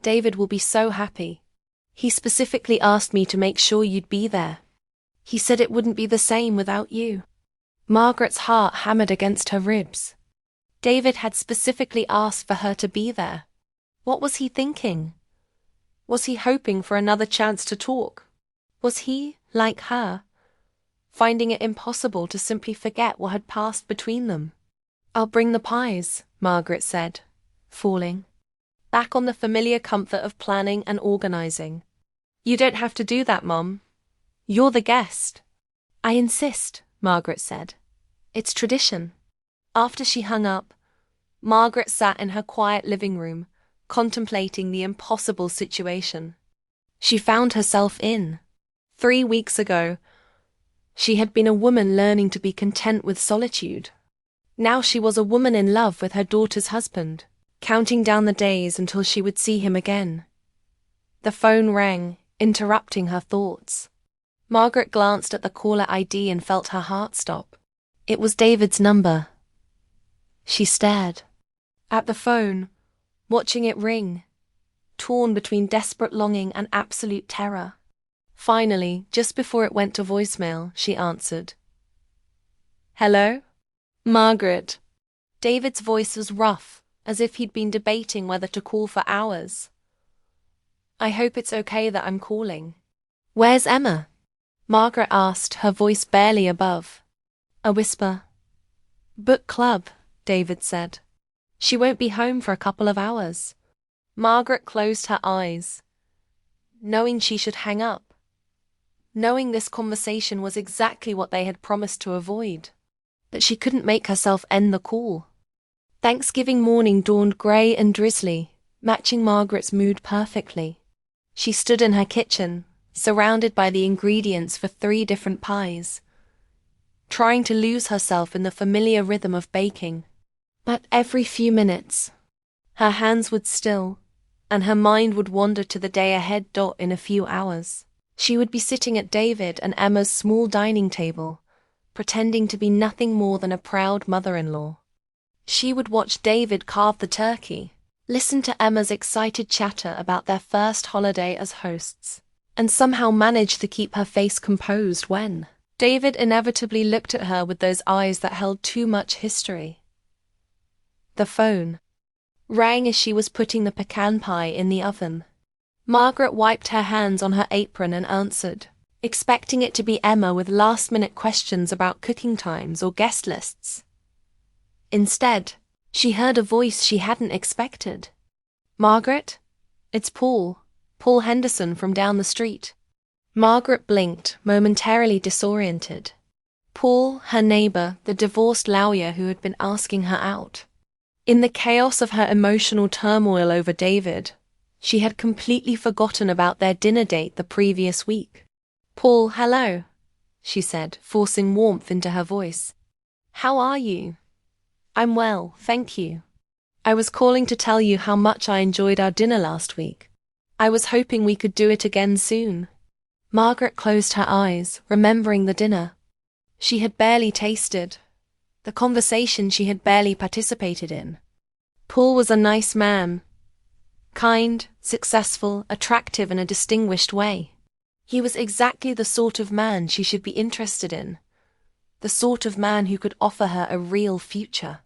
David will be so happy. He specifically asked me to make sure you'd be there. He said it wouldn't be the same without you. Margaret's heart hammered against her ribs. David had specifically asked for her to be there. What was he thinking? Was he hoping for another chance to talk? Was he, like her, finding it impossible to simply forget what had passed between them? I'll bring the pies, Margaret said, falling back on the familiar comfort of planning and organizing. You don't have to do that, Mom. You're the guest. I insist, Margaret said. It's tradition. After she hung up, Margaret sat in her quiet living room, contemplating the impossible situation she found herself in. 3 weeks ago, she had been a woman learning to be content with solitude. Now she was a woman in love with her daughter's husband, counting down the days until she would see him again. The phone rang, interrupting her thoughts. Margaret glanced at the caller ID and felt her heart stop. It was David's number. She stared at the phone, watching it ring, torn between desperate longing and absolute terror. Finally, just before it went to voicemail, she answered. Hello? Margaret. David's voice was rough, as if he'd been debating whether to call for hours. I hope it's okay that I'm calling. Where's Emma? Margaret asked, her voice barely above a whisper. Book club, David said. She won't be home for a couple of hours. Margaret closed her eyes, knowing she should hang up, knowing this conversation was exactly what they had promised to avoid, that she couldn't make herself end the call. Thanksgiving morning dawned grey and drizzly, matching Margaret's mood perfectly. She stood in her kitchen, surrounded by the ingredients for 3 different pies, trying to lose herself in the familiar rhythm of baking. But every few minutes, her hands would still, and her mind would wander to the day ahead. In a few hours, she would be sitting at David and Emma's small dining table, pretending to be nothing more than a proud mother-in-law. She would watch David carve the turkey, listen to Emma's excited chatter about their first holiday as hosts, and somehow manage to keep her face composed when David inevitably looked at her with those eyes that held too much history. The phone rang as she was putting the pecan pie in the oven. Margaret wiped her hands on her apron and answered, expecting it to be Emma with last-minute questions about cooking times or guest lists. Instead, she heard a voice she hadn't expected. Margaret? It's Paul Henderson from down the street. Margaret blinked, momentarily disoriented. Paul, her neighbor, the divorced lawyer who had been asking her out. In the chaos of her emotional turmoil over David, she had completely forgotten about their dinner date the previous week. Paul, hello, she said, forcing warmth into her voice. How are you? I'm well, thank you. I was calling to tell you how much I enjoyed our dinner last week. I was hoping we could do it again soon. Margaret closed her eyes, remembering the dinner she had barely tasted, the conversation she had barely participated in. Paul was a nice man, kind, successful, attractive in a distinguished way. He was exactly the sort of man she should be interested in, the sort of man who could offer her a real future.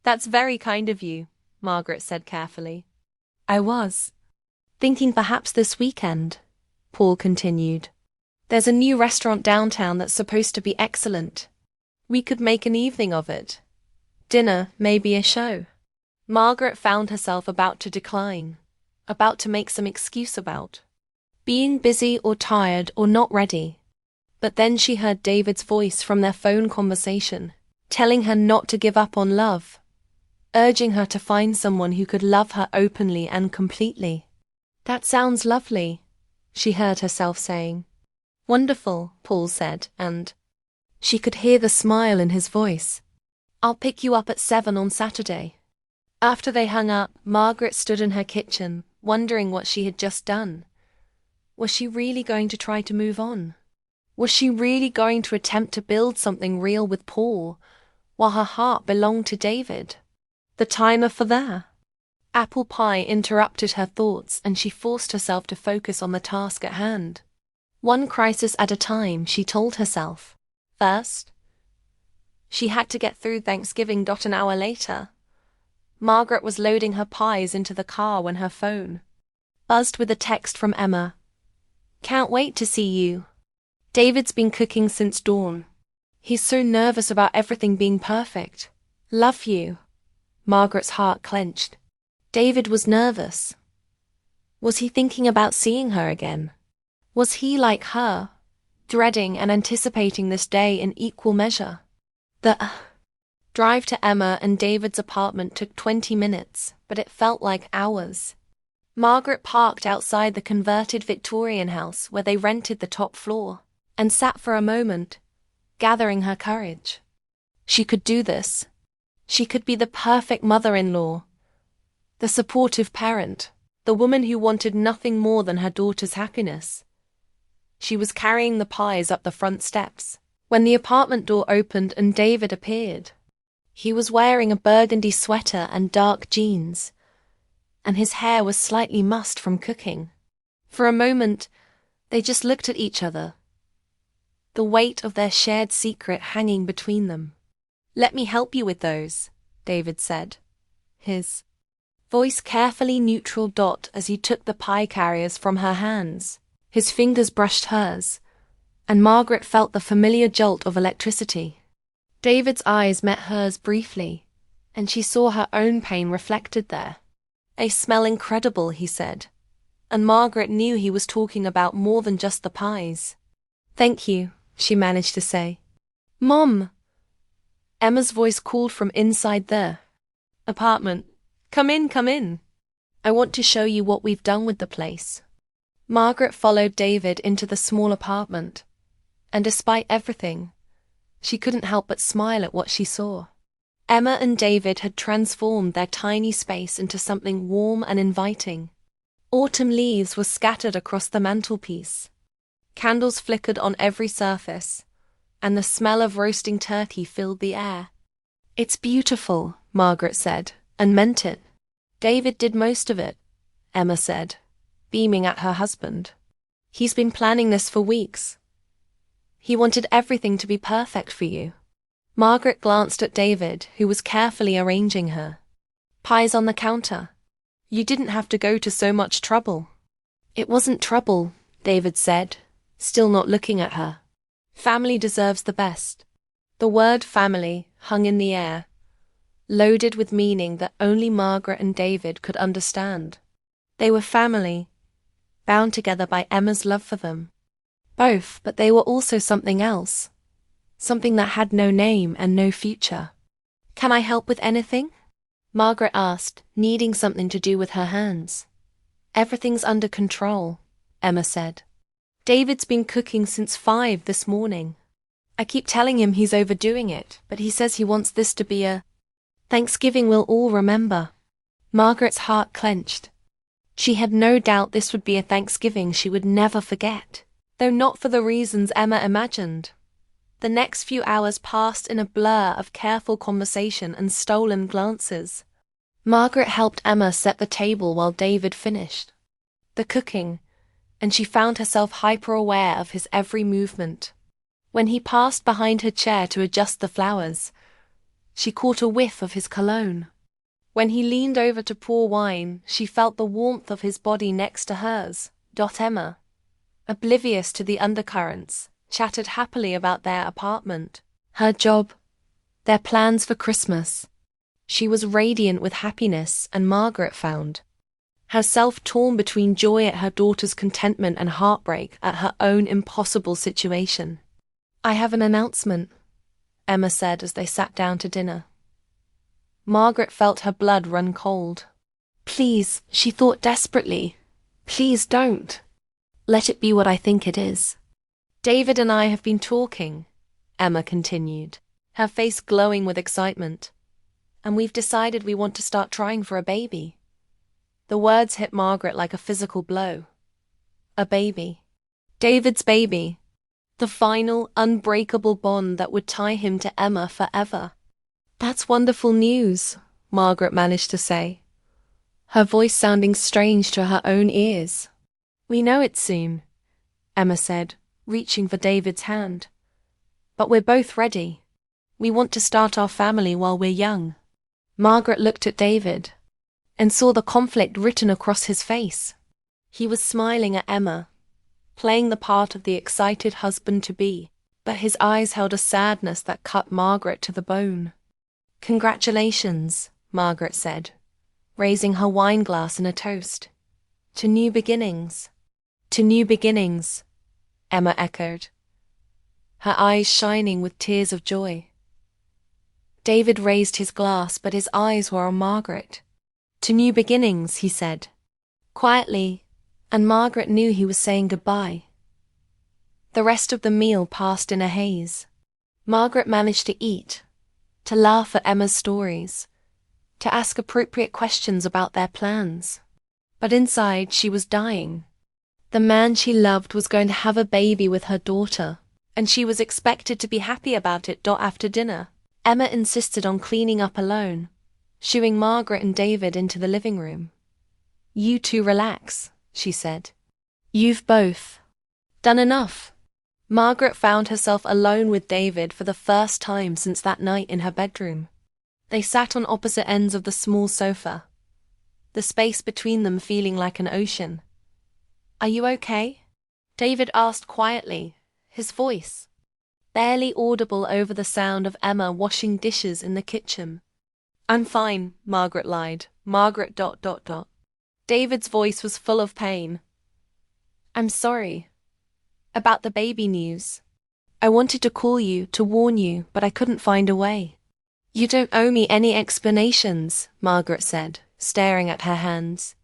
That's very kind of you, Margaret said carefully. I was thinking perhaps this weekend, Paul continued. There's a new restaurant downtown that's supposed to be excellent. We could make an evening of it. Dinner, maybe a show. Margaret found herself about to decline, about to make some excuse about being busy or tired or not ready. But then she heard David's voice from their phone conversation, telling her not to give up on love, urging her to find someone who could love her openly and completely. That sounds lovely, she heard herself saying. Wonderful, Paul said, and she could hear the smile in his voice. I'll pick you up at 7 on Saturday. After they hung up, Margaret stood in her kitchen, wondering what she had just done. Was she really going to try to move on? Was she really going to attempt to build something real with Paul, while her heart belonged to David? The timer for there. Apple pie interrupted her thoughts, and she forced herself to focus on the task at hand. One crisis at a time, she told herself. First, she had to get through Thanksgiving. An hour later, Margaret was loading her pies into the car when her phone buzzed with a text from Emma. Can't wait to see you. David's been cooking since dawn. He's so nervous about everything being perfect. Love you. Margaret's heart clenched. David was nervous. Was he thinking about seeing her again? Was he like her, dreading and anticipating this day in equal measure? The drive to Emma and David's apartment took 20 minutes, but it felt like hours. Margaret parked outside the converted Victorian house where they rented the top floor, and sat for a moment, gathering her courage. She could do this. She could be the perfect mother-in-law, the supportive parent, the woman who wanted nothing more than her daughter's happiness. She was carrying the pies up the front steps when the apartment door opened and David appeared. He was wearing a burgundy sweater and dark jeans, and his hair was slightly mussed from cooking. For a moment, they just looked at each other, the weight of their shared secret hanging between them. Let me help you with those, David said, his voice carefully neutral. As he took the pie carriers from her hands, his fingers brushed hers, and Margaret felt the familiar jolt of electricity. David's eyes met hers briefly, and she saw her own pain reflected there. They smell incredible, he said, and Margaret knew he was talking about more than just the pies. Thank you, she managed to say. Mom! Emma's voice called from inside the apartment. Come in, come in. I want to show you what we've done with the place. Margaret followed David into the small apartment, and despite everything, she couldn't help but smile at what she saw. Emma and David had transformed their tiny space into something warm and inviting. Autumn leaves were scattered across the mantelpiece. Candles flickered on every surface, and the smell of roasting turkey filled the air. It's beautiful, Margaret said, and meant it. David did most of it, Emma said, beaming at her husband. He's been planning this for weeks. He wanted everything to be perfect for you. Margaret glanced at David, who was carefully arranging her pies on the counter. You didn't have to go to so much trouble. It wasn't trouble, David said, still not looking at her. Family deserves the best. The word family hung in the air, loaded with meaning that only Margaret and David could understand. They were family, bound together by Emma's love for them. Both, but they were also something else. Something that had no name and no future. Can I help with anything? Margaret asked, needing something to do with her hands. Everything's under control, Emma said. David's been cooking since 5 this morning. I keep telling him he's overdoing it, but he says he wants this to be a Thanksgiving we'll all remember. Margaret's heart clenched. She had no doubt this would be a Thanksgiving she would never forget, though not for the reasons Emma imagined. The next few hours passed in a blur of careful conversation and stolen glances. Margaret helped Emma set the table while David finished the cooking, and she found herself hyper-aware of his every movement. When he passed behind her chair to adjust the flowers, she caught a whiff of his cologne. When he leaned over to pour wine, she felt the warmth of his body next to hers. Emma, oblivious to the undercurrents, chatted happily about their apartment, her job, their plans for Christmas. She was radiant with happiness, and Margaret found herself torn between joy at her daughter's contentment and heartbreak at her own impossible situation. I have an announcement, Emma said as they sat down to dinner. Margaret felt her blood run cold. Please, she thought desperately. Please don't. Let it be what I think it is. David and I have been talking, Emma continued, her face glowing with excitement. And we've decided we want to start trying for a baby. The words hit Margaret like a physical blow. A baby. David's baby. The final, unbreakable bond that would tie him to Emma forever. That's wonderful news, Margaret managed to say, her voice sounding strange to her own ears. We know it soon, Emma said, reaching for David's hand. But we're both ready. We want to start our family while we're young. Margaret looked at David and saw the conflict written across his face. He was smiling at Emma, playing the part of the excited husband-to-be, but his eyes held a sadness that cut Margaret to the bone. Congratulations, Margaret said, raising her wineglass in a toast. To new beginnings. To new beginnings, Emma echoed, her eyes shining with tears of joy. David raised his glass, but his eyes were on Margaret. To new beginnings, he said, quietly, and Margaret knew he was saying goodbye. The rest of the meal passed in a haze. Margaret managed to eat, to laugh at Emma's stories, to ask appropriate questions about their plans. But inside she was dying. The man she loved was going to have a baby with her daughter, and she was expected to be happy about it after dinner. Emma insisted on cleaning up alone, shooing Margaret and David into the living room. You two relax, she said. You've both done enough. Margaret found herself alone with David for the first time since that night in her bedroom. They sat on opposite ends of the small sofa, the space between them feeling like an ocean. Are you okay? David asked quietly, his voice barely audible over the sound of Emma washing dishes in the kitchen. I'm fine, Margaret lied. Margaret ... David's voice was full of pain. I'm sorry. About the baby news. I wanted to call you, to warn you, but I couldn't find a way. You don't owe me any explanations, Margaret said, staring at her hands.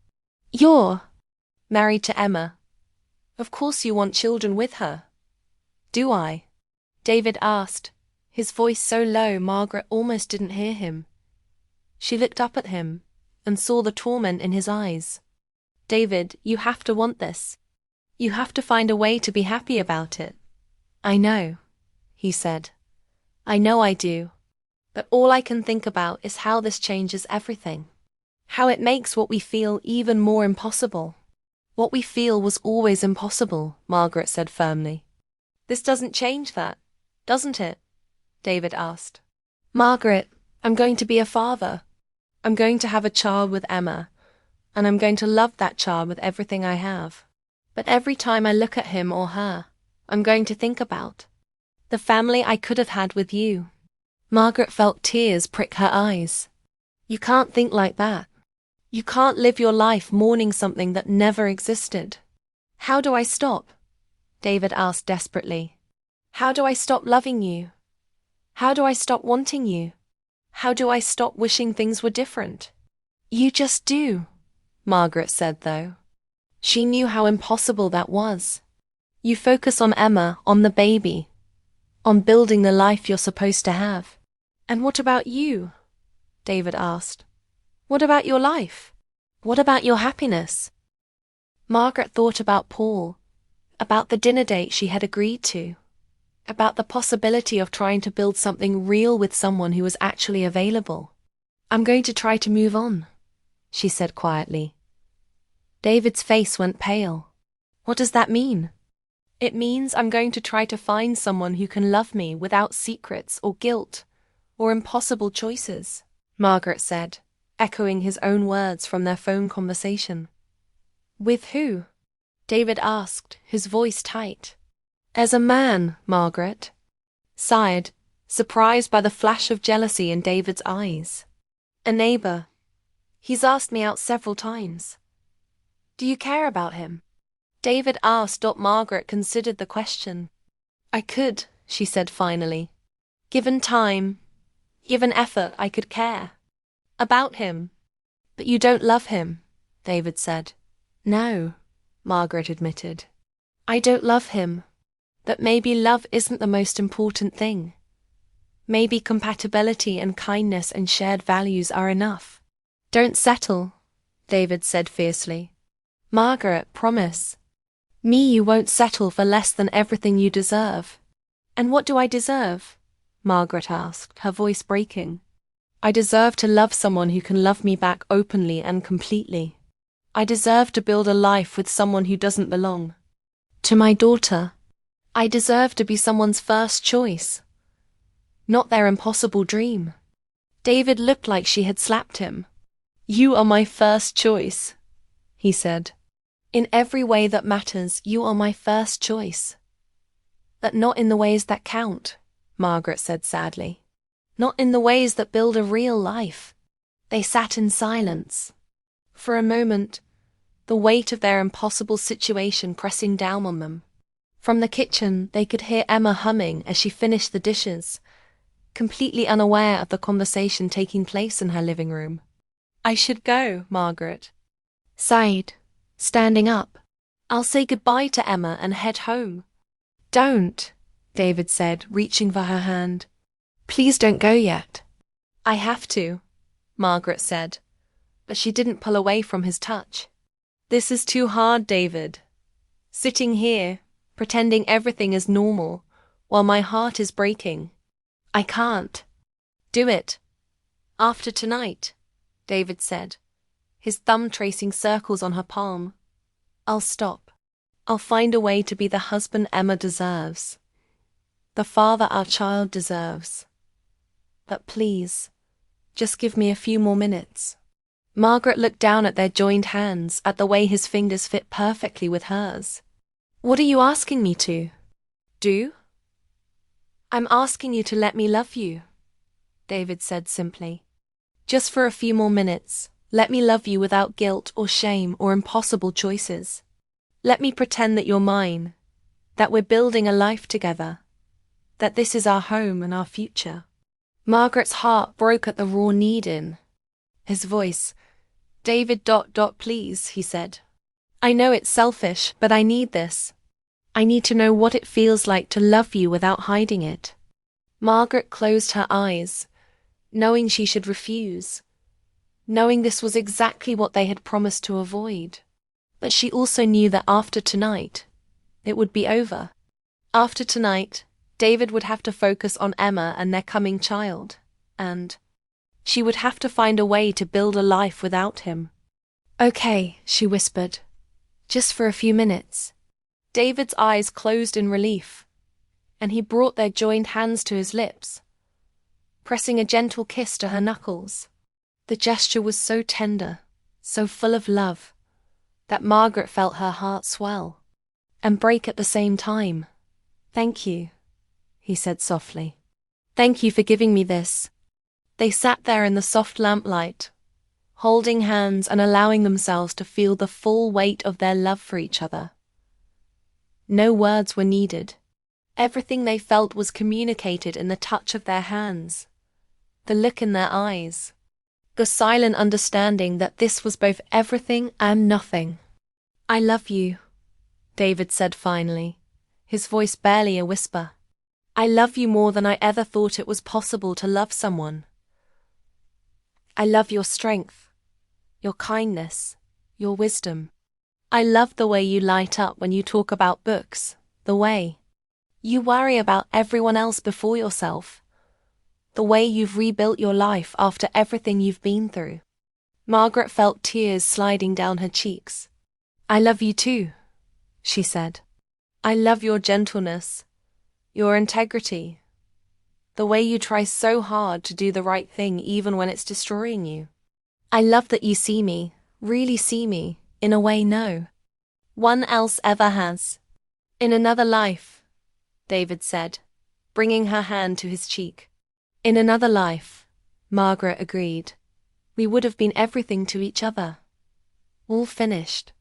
You're married to Emma. Of course you want children with her. Do I? David asked, his voice so low Margaret almost didn't hear him. She looked up at him and saw the torment in his eyes. David, you have to want this. You have to find a way to be happy about it. I know, he said. I know I do. But all I can think about is how this changes everything. How it makes what we feel even more impossible. What we feel was always impossible, Margaret said firmly. This doesn't change that, doesn't it? David asked. Margaret, I'm going to be a father. I'm going to have a child with Emma, and I'm going to love that child with everything I have. But every time I look at him or her, I'm going to think about the family I could have had with you. Margaret felt tears prick her eyes. You can't think like that. You can't live your life mourning something that never existed. How do I stop? David asked desperately. How do I stop loving you? How do I stop wanting you? How do I stop wishing things were different? You just do, Margaret said though. She knew how impossible that was. You focus on Emma, on the baby, on building the life you're supposed to have. And what about you? David asked. What about your life? What about your happiness? Margaret thought about Paul, about the dinner date she had agreed to, about the possibility of trying to build something real with someone who was actually available. I'm going to try to move on, she said quietly. David's face went pale. What does that mean? It means I'm going to try to find someone who can love me without secrets or guilt or impossible choices, Margaret said, echoing his own words from their phone conversation. With who? David asked, his voice tight. As a man, Margaret sighed, surprised by the flash of jealousy in David's eyes. A neighbor. He's asked me out several times. Do you care about him? David asked. Margaret considered the question. I could, she said finally. Given time, given effort, I could care. About him. But you don't love him, David said. No, Margaret admitted. I don't love him. That maybe love isn't the most important thing. Maybe compatibility and kindness and shared values are enough. Don't settle, David said fiercely. Margaret, promise. Me, you won't settle for less than everything you deserve. And what do I deserve? Margaret asked, her voice breaking. I deserve to love someone who can love me back openly and completely. I deserve to build a life with someone who doesn't belong to my daughter. I deserve to be someone's first choice, not their impossible dream. David looked like she had slapped him. You are my first choice, he said. In every way that matters, you are my first choice. But not in the ways that count, Margaret said sadly. Not in the ways that build a real life. They sat in silence. For a moment, the weight of their impossible situation pressing down on them. From the kitchen, they could hear Emma humming as she finished the dishes, completely unaware of the conversation taking place in her living room. I should go, Margaret sighed, standing up. I'll say goodbye to Emma and head home. Don't, David said, reaching for her hand. Please don't go yet. I have to, Margaret said, but she didn't pull away from his touch. This is too hard, David. Sitting here, pretending everything is normal, while my heart is breaking. I can't. Do it. After tonight, David said, his thumb tracing circles on her palm. I'll stop. I'll find a way to be the husband Emma deserves, the father our child deserves. But please, just give me a few more minutes. Margaret looked down at their joined hands, at the way his fingers fit perfectly with hers. What are you asking me to do? I'm asking you to let me love you, David said simply. Just for a few more minutes, let me love you without guilt or shame or impossible choices. Let me pretend that you're mine, that we're building a life together, that this is our home and our future. Margaret's heart broke at the raw need in his voice. David, please, he said. I know it's selfish, but I need this. I need to know what it feels like to love you without hiding it. Margaret closed her eyes, knowing she should refuse, knowing this was exactly what they had promised to avoid. But she also knew that after tonight, it would be over. After tonight, David would have to focus on Emma and their coming child, and she would have to find a way to build a life without him. Okay, she whispered. Just for a few minutes. David's eyes closed in relief, and he brought their joined hands to his lips, pressing a gentle kiss to her knuckles. The gesture was so tender, so full of love, that Margaret felt her heart swell and break at the same time. Thank you, he said softly. Thank you for giving me this. They sat there in the soft lamplight, holding hands and allowing themselves to feel the full weight of their love for each other. No words were needed. Everything they felt was communicated in the touch of their hands, the look in their eyes, the silent understanding that this was both everything and nothing. I love you, David said finally, his voice barely a whisper. I love you more than I ever thought it was possible to love someone. I love your strength, your kindness, your wisdom. I love the way you light up when you talk about books, the way you worry about everyone else before yourself, the way you've rebuilt your life after everything you've been through. Margaret felt tears sliding down her cheeks. I love you too, she said. I love your gentleness, your integrity, the way you try so hard to do the right thing even when it's destroying you. I love that you see me, really see me, in a way no one else ever has. In another life, David said, bringing her hand to his cheek. In another life, Margaret agreed. We would have been everything to each other. All finished.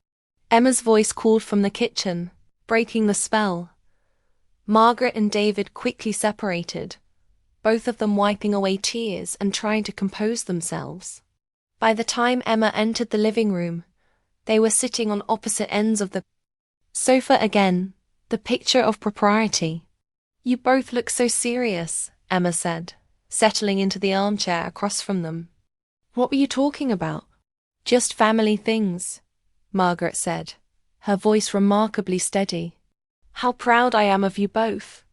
Emma's voice called from the kitchen, breaking the spell. Margaret and David quickly separated, both of them wiping away tears and trying to compose themselves. By the time Emma entered the living room, they were sitting on opposite ends of the sofa again, The picture of propriety. You both look so serious, Emma said, settling into the armchair across from them. What were you talking about? Just family things, Margaret said, her voice remarkably steady. How proud I am of you both.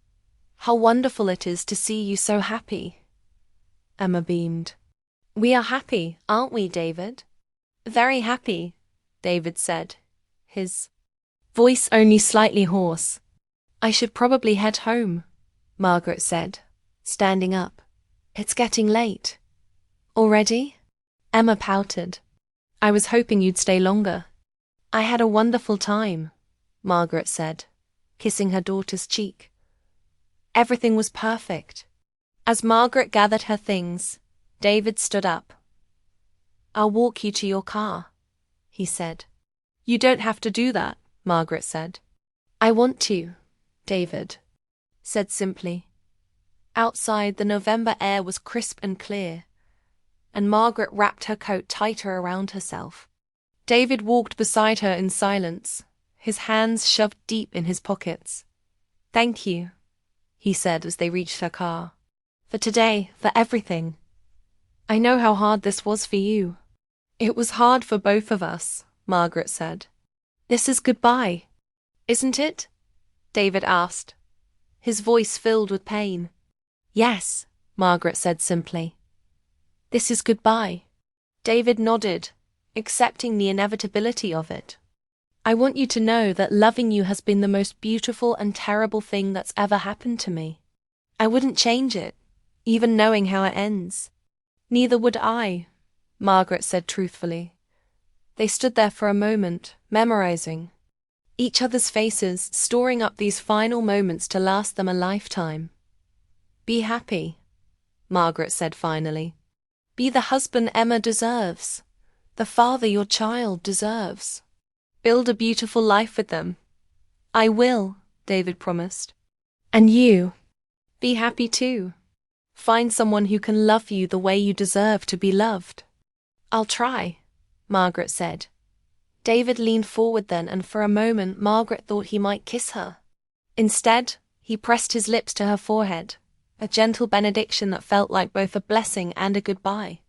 How wonderful it is to see you so happy. Emma beamed. We are happy, aren't we, David? Very happy, David said, his voice only slightly hoarse. I should probably head home, Margaret said, standing up. It's getting late. Already? Emma pouted. I was hoping you'd stay longer. I had a wonderful time, Margaret said, kissing her daughter's cheek. Everything was perfect. As Margaret gathered her things, David stood up. I'll walk you to your car, he said. You don't have to do that, Margaret said. I want to, David said simply. Outside, the November air was crisp and clear, and Margaret wrapped her coat tighter around herself. David walked beside her in silence, his hands shoved deep in his pockets. Thank you, he said as they reached her car. For today, for everything. I know how hard this was for you. It was hard for both of us, Margaret said. This is goodbye, isn't it? David asked, his voice filled with pain. Yes, Margaret said simply. This is goodbye. David nodded, accepting the inevitability of it. I want you to know that loving you has been the most beautiful and terrible thing that's ever happened to me. I wouldn't change it, even knowing how it ends. Neither would I, Margaret said truthfully. They stood there for a moment, memorizing each other's faces, storing up these final moments to last them a lifetime. Be happy, Margaret said finally. Be the husband Emma deserves, the father your child deserves. Build a beautiful life with them. I will, David promised. And you, be happy too. Find someone who can love you the way you deserve to be loved. I'll try, Margaret said. David leaned forward then, and for a moment Margaret thought he might kiss her. Instead, he pressed his lips to her forehead, a gentle benediction that felt like both a blessing and a goodbye.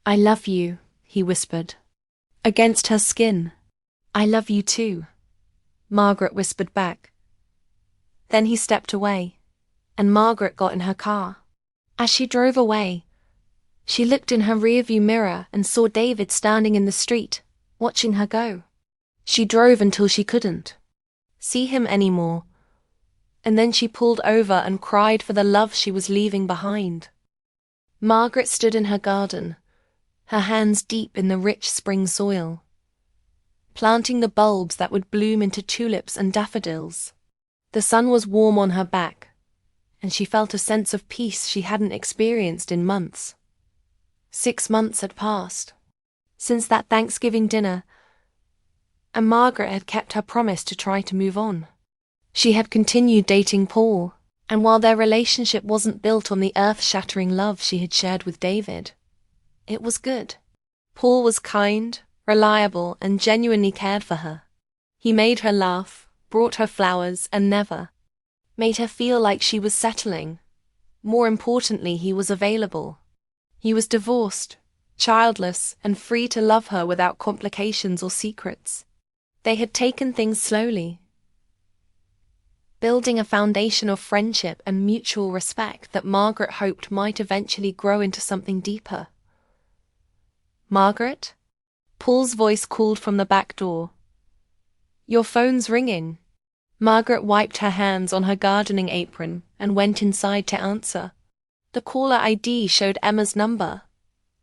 I love you, he whispered. Against her skin. I love you too, Margaret whispered back. Then he stepped away, and Margaret got in her car. As she drove away, she looked in her rearview mirror and saw David standing in the street, watching her go. She drove until she couldn't see him anymore, and then she pulled over and cried for the love she was leaving behind. Margaret stood in her garden, her hands deep in the rich spring soil, planting the bulbs that would bloom into tulips and daffodils. The sun was warm on her back, and she felt a sense of peace she hadn't experienced in months. 6 months had passed since that Thanksgiving dinner, and Margaret had kept her promise to try to move on. She had continued dating Paul, and while their relationship wasn't built on the earth-shattering love she had shared with David, it was good. Paul was kind, reliable, and genuinely cared for her. He made her laugh, brought her flowers, and never made her feel like she was settling. More importantly, he was available. He was divorced, childless, and free to love her without complications or secrets. They had taken things slowly, building a foundation of friendship and mutual respect that Margaret hoped might eventually grow into something deeper. Margaret? Paul's voice called from the back door. Your phone's ringing. Margaret wiped her hands on her gardening apron and went inside to answer. The caller ID showed Emma's number,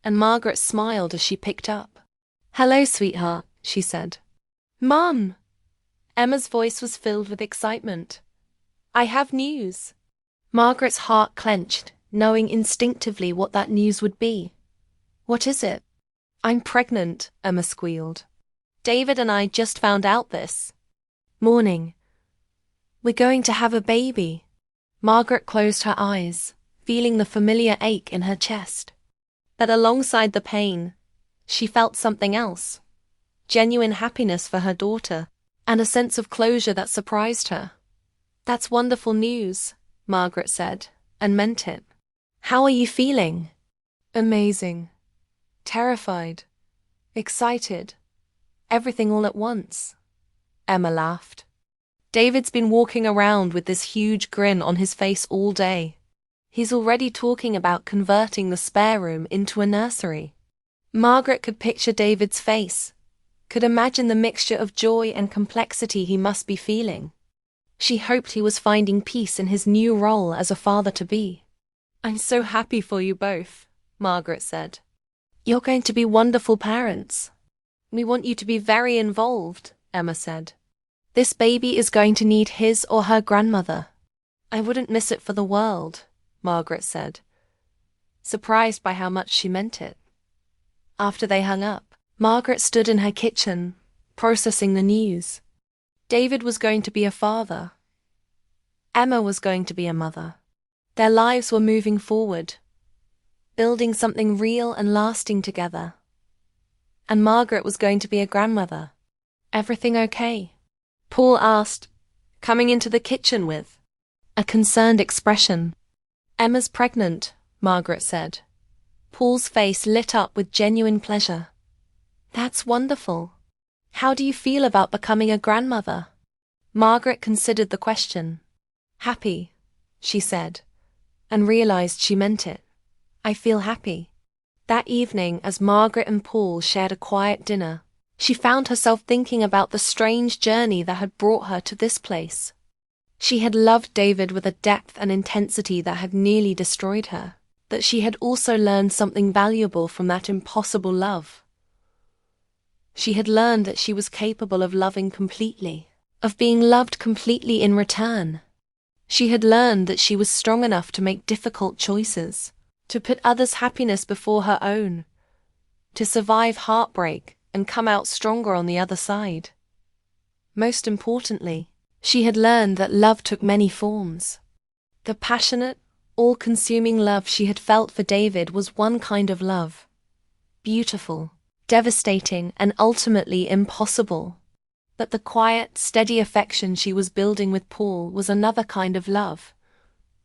and Margaret smiled as she picked up. Hello, sweetheart, she said. Mom! Emma's voice was filled with excitement. I have news. Margaret's heart clenched, knowing instinctively what that news would be. What is it? I'm pregnant, Emma squealed. David and I just found out this morning. We're going to have a baby. Margaret closed her eyes, feeling the familiar ache in her chest. But alongside the pain, she felt something else. Genuine happiness for her daughter, and a sense of closure that surprised her. That's wonderful news, Margaret said, and meant it. How are you feeling? Amazing. Terrified. Excited. Everything all at once. Emma laughed. David's been walking around with this huge grin on his face all day. He's already talking about converting the spare room into a nursery. Margaret could picture David's face, could imagine the mixture of joy and complexity he must be feeling. She hoped he was finding peace in his new role as a father-to-be. I'm so happy for you both, Margaret said. You're going to be wonderful parents. We want you to be very involved, Emma said. This baby is going to need his or her grandmother. I wouldn't miss it for the world, Margaret said, surprised by how much she meant it. After they hung up, Margaret stood in her kitchen, processing the news. David was going to be a father. Emma was going to be a mother. Their lives were moving forward, building something real and lasting together. And Margaret was going to be a grandmother. Everything okay? Paul asked, coming into the kitchen with a concerned expression. Emma's pregnant, Margaret said. Paul's face lit up with genuine pleasure. That's wonderful. How do you feel about becoming a grandmother? Margaret considered the question. Happy, she said, and realized she meant it. I feel happy. That evening, as Margaret and Paul shared a quiet dinner, she found herself thinking about the strange journey that had brought her to this place. She had loved David with a depth and intensity that had nearly destroyed her, but she had also learned something valuable from that impossible love. She had learned that she was capable of loving completely, of being loved completely in return. She had learned that she was strong enough to make difficult choices, to put others' happiness before her own, to survive heartbreak and come out stronger on the other side. Most importantly, she had learned that love took many forms. The passionate, all-consuming love she had felt for David was one kind of love. Beautiful, devastating, and ultimately impossible. But the quiet, steady affection she was building with Paul was another kind of love,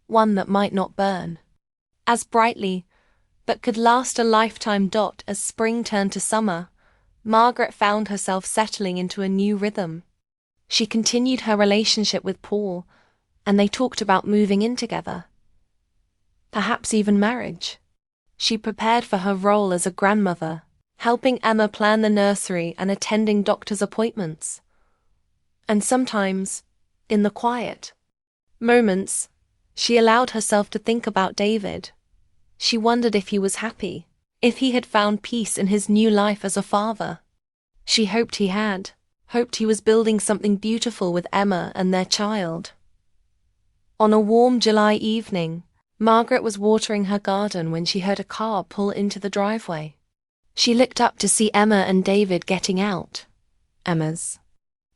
one that might not burn as brightly, but could last a lifetime. As spring turned to summer, Margaret found herself settling into a new rhythm. She continued her relationship with Paul, and they talked about moving in together. Perhaps even marriage. She prepared for her role as a grandmother, helping Emma plan the nursery and attending doctor's appointments. And sometimes, in the quiet moments, she allowed herself to think about David. She wondered if he was happy, if he had found peace in his new life as a father. She hoped he had, hoped he was building something beautiful with Emma and their child. On a warm July evening, Margaret was watering her garden when she heard a car pull into the driveway. She looked up to see Emma and David getting out. Emma's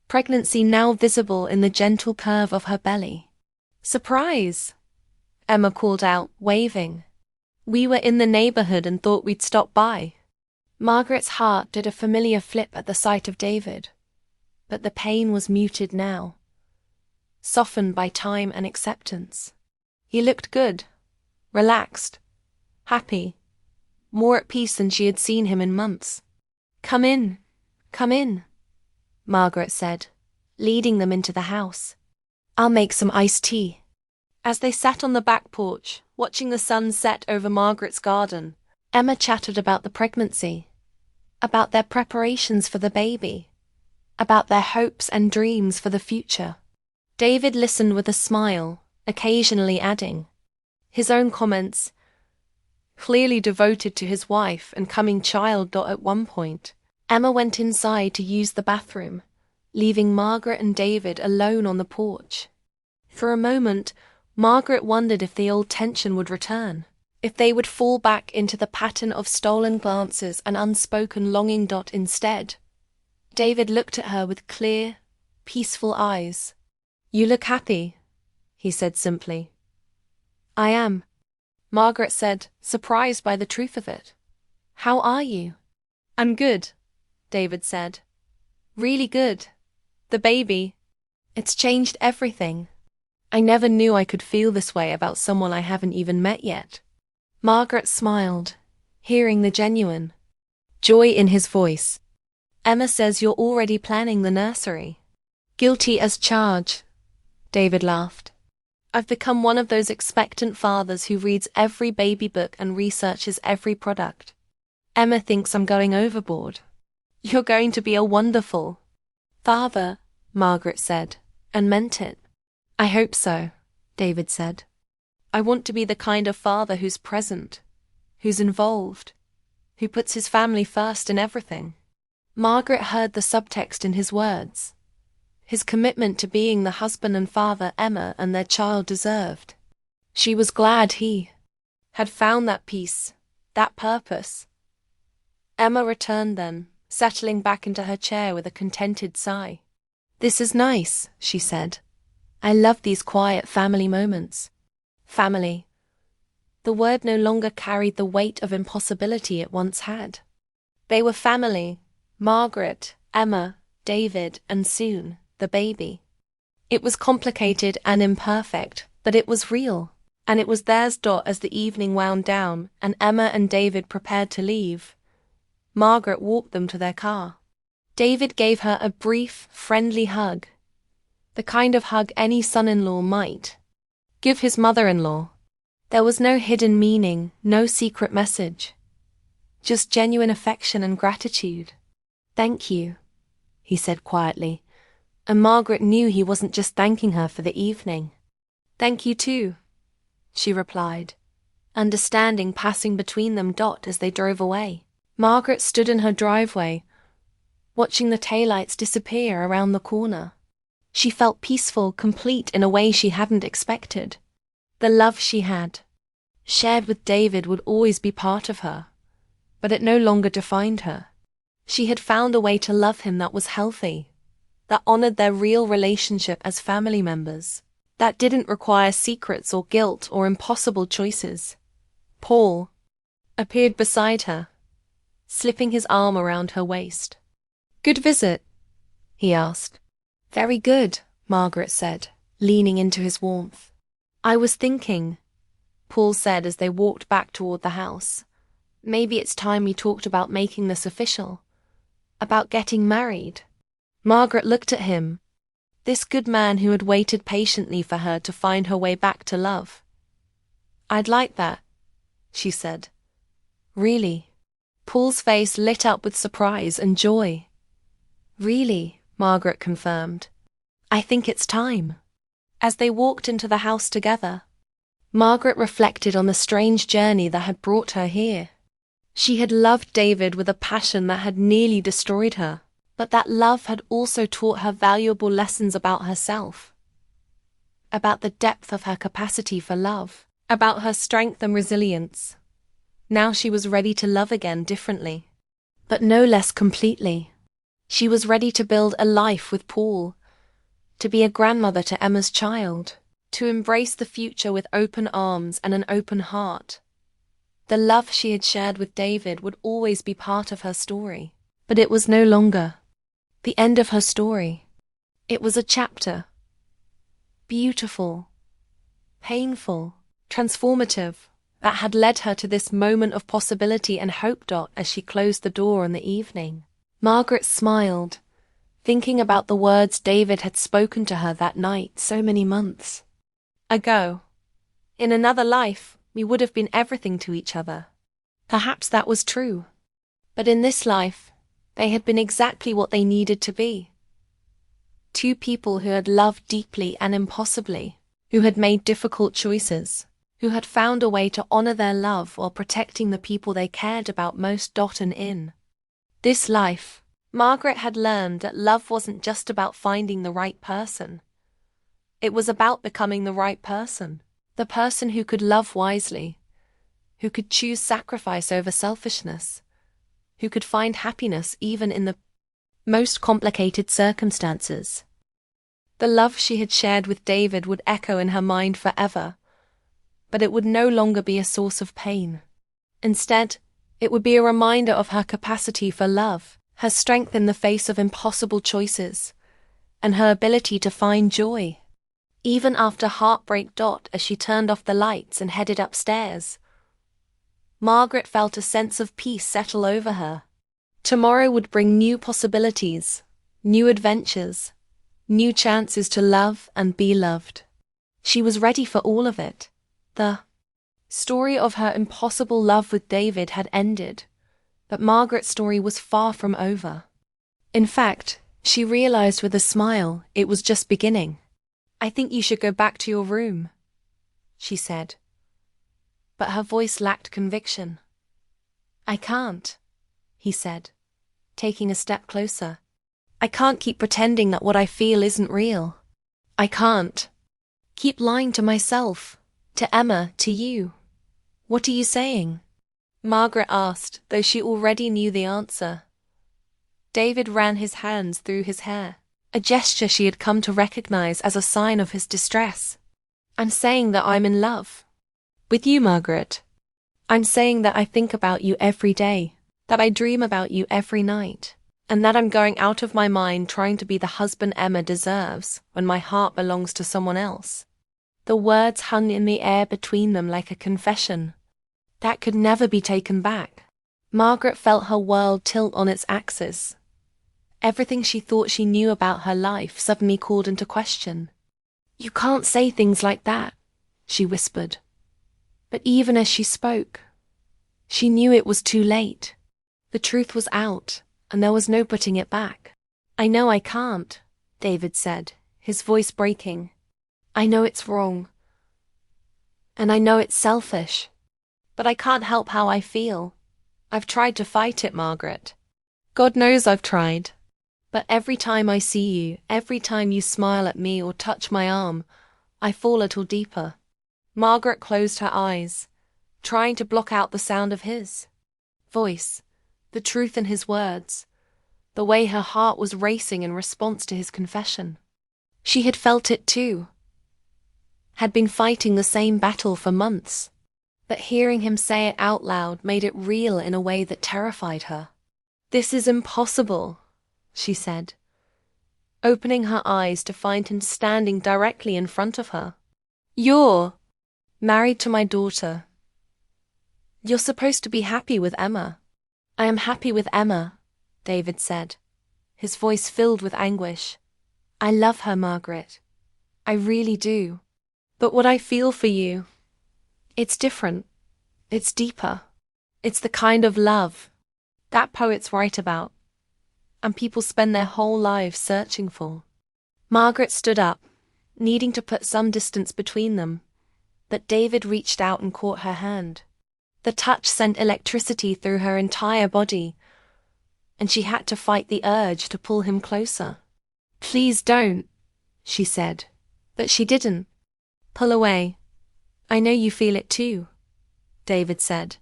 pregnancy now visible in the gentle curve of her belly. Surprise! Emma called out, waving. We were in the neighborhood and thought we'd stop by. Margaret's heart did a familiar flip at the sight of David, but the pain was muted now, softened by time and acceptance. He looked good, relaxed, happy, more at peace than she had seen him in months. Come in, Margaret said, leading them into the house. I'll make some iced tea. As they sat on the back porch, watching the sun set over Margaret's garden, Emma chattered about the pregnancy, about their preparations for the baby, about their hopes and dreams for the future. David listened with a smile, occasionally adding his own comments, clearly devoted to his wife and coming child. At one point, Emma went inside to use the bathroom, leaving Margaret and David alone on the porch. For a moment, Margaret wondered if the old tension would return, if they would fall back into the pattern of stolen glances and unspoken longing. Instead, David looked at her with clear, peaceful eyes. You look happy, he said simply. I am, Margaret said, surprised by the truth of it. How are you? I'm good, David said. Really good. The baby. It's changed everything. I never knew I could feel this way about someone I haven't even met yet. Margaret smiled, hearing the genuine joy in his voice. Emma says you're already planning the nursery. Guilty as charged, David laughed. I've become one of those expectant fathers who reads every baby book and researches every product. Emma thinks I'm going overboard. You're going to be a wonderful father, Margaret said, and meant it. I hope so, David said. I want to be the kind of father who's present, who's involved, who puts his family first in everything. Margaret heard the subtext in his words. His commitment to being the husband and father Emma and their child deserved. She was glad he had found that peace, that purpose. Emma returned then, settling back into her chair with a contented sigh. This is nice, she said. I love these quiet family moments. Family. The word no longer carried the weight of impossibility it once had. They were family, Margaret, Emma, David, and soon, the baby. It was complicated and imperfect, but it was real, and it was theirs. As the evening wound down and Emma and David prepared to leave, Margaret walked them to their car. David gave her a brief, friendly hug, the kind of hug any son-in-law might give his mother-in-law. There was no hidden meaning, no secret message, just genuine affection and gratitude. Thank you, he said quietly, and Margaret knew he wasn't just thanking her for the evening. Thank you too, she replied, understanding passing between them. As they drove away, Margaret stood in her driveway, watching the taillights disappear around the corner. She felt peaceful, complete in a way she hadn't expected. The love she had shared with David would always be part of her, but it no longer defined her. She had found a way to love him that was healthy, that honored their real relationship as family members, that didn't require secrets or guilt or impossible choices. Paul appeared beside her, slipping his arm around her waist. Good visit? He asked. Very good, Margaret said, leaning into his warmth. I was thinking, Paul said as they walked back toward the house. Maybe it's time we talked about making this official, about getting married. Margaret looked at him, this good man who had waited patiently for her to find her way back to love. I'd like that, she said. Really? Paul's face lit up with surprise and joy. Really, Margaret confirmed. I think it's time. As they walked into the house together, Margaret reflected on the strange journey that had brought her here. She had loved David with a passion that had nearly destroyed her, but that love had also taught her valuable lessons about herself, about the depth of her capacity for love, about her strength and resilience. Now she was ready to love again differently, but no less completely. She was ready to build a life with Paul, to be a grandmother to Emma's child, to embrace the future with open arms and an open heart. The love she had shared with David would always be part of her story, but it was no longer the end of her story. It was a chapter. Beautiful, painful, transformative, that had led her to this moment of possibility and hope. As she closed the door in the evening, Margaret smiled, thinking about the words David had spoken to her that night so many months ago. In another life, we would have been everything to each other. Perhaps that was true. But in this life, they had been exactly what they needed to be. Two people who had loved deeply and impossibly, who had made difficult choices, who had found a way to honor their love while protecting the people they cared about most. And in this life, Margaret had learned that love wasn't just about finding the right person. It was about becoming the right person, the person who could love wisely, who could choose sacrifice over selfishness, who could find happiness even in the most complicated circumstances. The love she had shared with David would echo in her mind forever, but it would no longer be a source of pain. Instead, it would be a reminder of her capacity for love, her strength in the face of impossible choices, and her ability to find joy, even after heartbreak. As she turned off the lights and headed upstairs, Margaret felt a sense of peace settle over her. Tomorrow would bring new possibilities, new adventures, new chances to love and be loved. She was ready for all of it. The story of her impossible love with David had ended, but Margaret's story was far from over. In fact, she realized with a smile it was just beginning. "I think you should go back to your room," she said. But her voice lacked conviction. "I can't," he said, taking a step closer. "I can't keep pretending that what I feel isn't real. I can't keep lying to myself, to Emma, to you." "What are you saying?" Margaret asked, though she already knew the answer. David ran his hands through his hair, a gesture she had come to recognize as a sign of his distress. "I'm saying that I'm in love with you, Margaret. I'm saying that I think about you every day, that I dream about you every night, and that I'm going out of my mind trying to be the husband Emma deserves when my heart belongs to someone else." The words hung in the air between them like a confession that could never be taken back. Margaret felt her world tilt on its axis. Everything she thought she knew about her life suddenly called into question. "You can't say things like that," she whispered. But even as she spoke, she knew it was too late. The truth was out, and there was no putting it back. "I know I can't," David said, his voice breaking. "I know it's wrong. And I know it's selfish. But I can't help how I feel. I've tried to fight it, Margaret. God knows I've tried. But every time I see you, every time you smile at me or touch my arm, I fall a little deeper." Margaret closed her eyes, trying to block out the sound of his voice, the truth in his words, the way her heart was racing in response to his confession. She had felt it too, had been fighting the same battle for months, but hearing him say it out loud made it real in a way that terrified her. "This is impossible," she said, opening her eyes to find him standing directly in front of her. "You're married to my daughter. You're supposed to be happy with Emma." "I am happy with Emma," David said, his voice filled with anguish. "I love her, Margaret. I really do. But what I feel for you, it's different. It's deeper. It's the kind of love that poets write about, and people spend their whole lives searching for." Margaret stood up, needing to put some distance between them, but David reached out and caught her hand. The touch sent electricity through her entire body, and she had to fight the urge to pull him closer. "Please don't," she said, but she didn't. "Pull away. I know you feel it too," David said,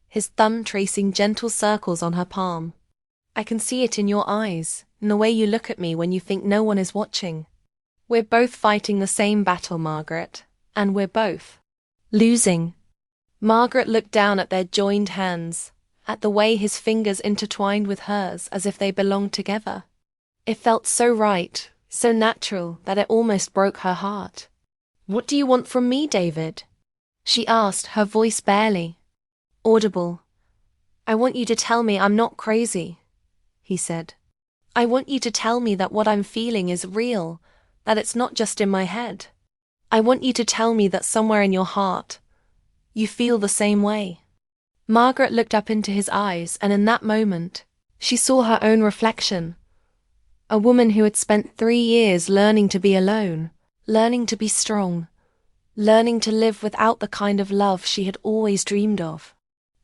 his thumb tracing gentle circles on her palm. "I can see it in your eyes, in the way you look at me when you think no one is watching. We're both fighting the same battle, Margaret, and we're both losing." Margaret looked down at their joined hands, at the way his fingers intertwined with hers as if they belonged together. It felt so right, so natural, that it almost broke her heart. "What do you want from me, David?" she asked, her voice barely audible. "I want you to tell me I'm not crazy," he said. "I want you to tell me that what I'm feeling is real, that it's not just in my head. I want you to tell me that somewhere in your heart, you feel the same way." Margaret looked up into his eyes, and in that moment, she saw her own reflection. A woman who had spent 3 years learning to be alone, learning to be strong, learning to live without the kind of love she had always dreamed of.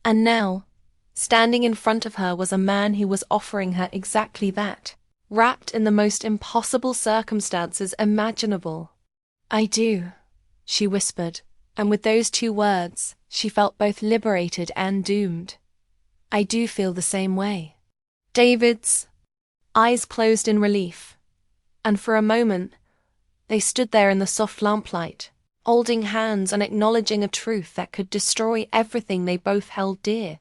And now, standing in front of her was a man who was offering her exactly that, wrapped in the most impossible circumstances imaginable. "I do," she whispered, and with those 2 words, she felt both liberated and doomed. "I do feel the same way." David's eyes closed in relief, and for a moment, they stood there in the soft lamplight, holding hands and acknowledging a truth that could destroy everything they both held dear.